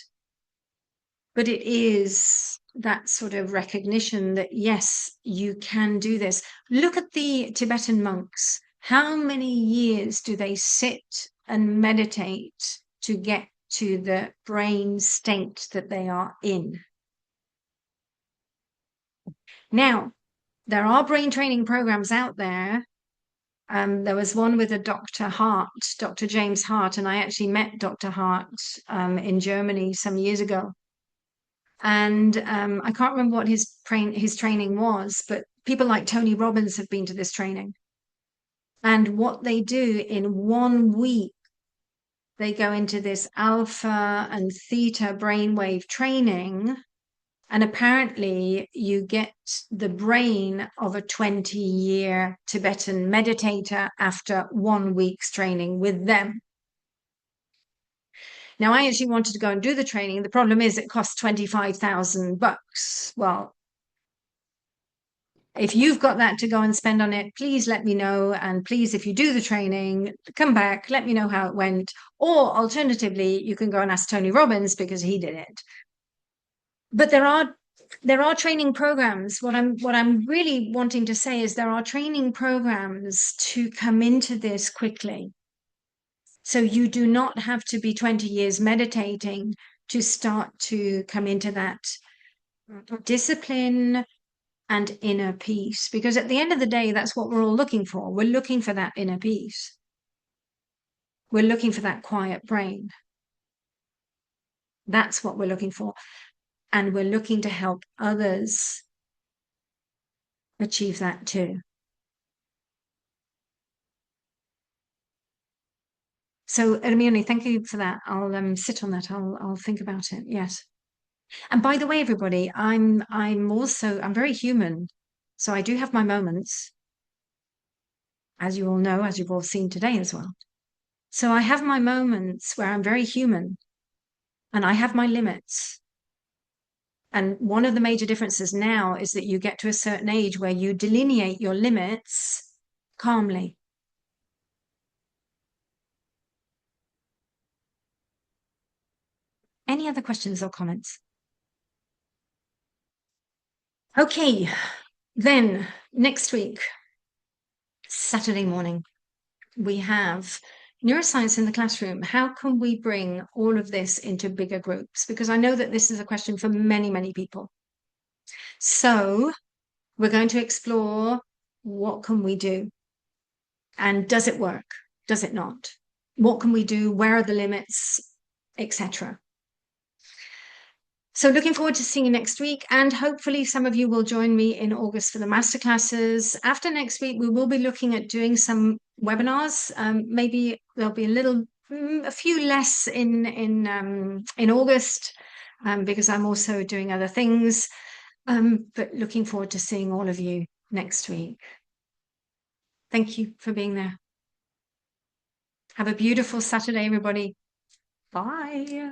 But it is that sort of recognition that, yes, you can do this. Look at the Tibetan monks. How many years do they sit and meditate to get to the brain state that they are in? Now, there are brain training programs out there. There was one with a Dr. Hart, Dr. James Hart, and I actually met Dr. Hart in Germany some years ago. And I can't remember what his training was, but people like Tony Robbins have been to this training. And what they do in 1 week, they go into this alpha and theta brainwave training. And apparently you get the brain of a 20-year Tibetan meditator after 1 week's training with them. Now, I actually wanted to go and do the training. The problem is it costs $25,000. Well, if you've got that to go and spend on it, please let me know. And please, if you do the training, come back, let me know how it went. Or alternatively, you can go and ask Tony Robbins because he did it. But there are training programs. What I'm really wanting to say is there are training programs to come into this quickly. So you do not have to be 20 years meditating to start to come into that discipline and inner peace. Because at the end of the day, that's what we're all looking for. We're looking for that inner peace. We're looking for that quiet brain. That's what we're looking for. And we're looking to help others achieve that too. So, Hermione, thank you for that. I'll sit on that. I'll think about it. Yes. And by the way, everybody, I'm very human. So I do have my moments, as you all know, as you've all seen today as well. So I have my moments where I'm very human and I have my limits. And one of the major differences now is that you get to a certain age where you delineate your limits calmly. Any other questions or comments? Okay, then next week, Saturday morning, we have neuroscience in the classroom. How can we bring all of this into bigger groups? Because I know that this is a question for many, many people. So we're going to explore what can we do? And does it work? Does it not? What can we do? Where are the limits? Etc. So looking forward to seeing you next week, and hopefully some of you will join me in August for the masterclasses. After next week, we will be looking at doing some webinars. Maybe there'll be a few less in August because I'm also doing other things. But looking forward to seeing all of you next week. Thank you for being there. Have a beautiful Saturday, everybody. Bye.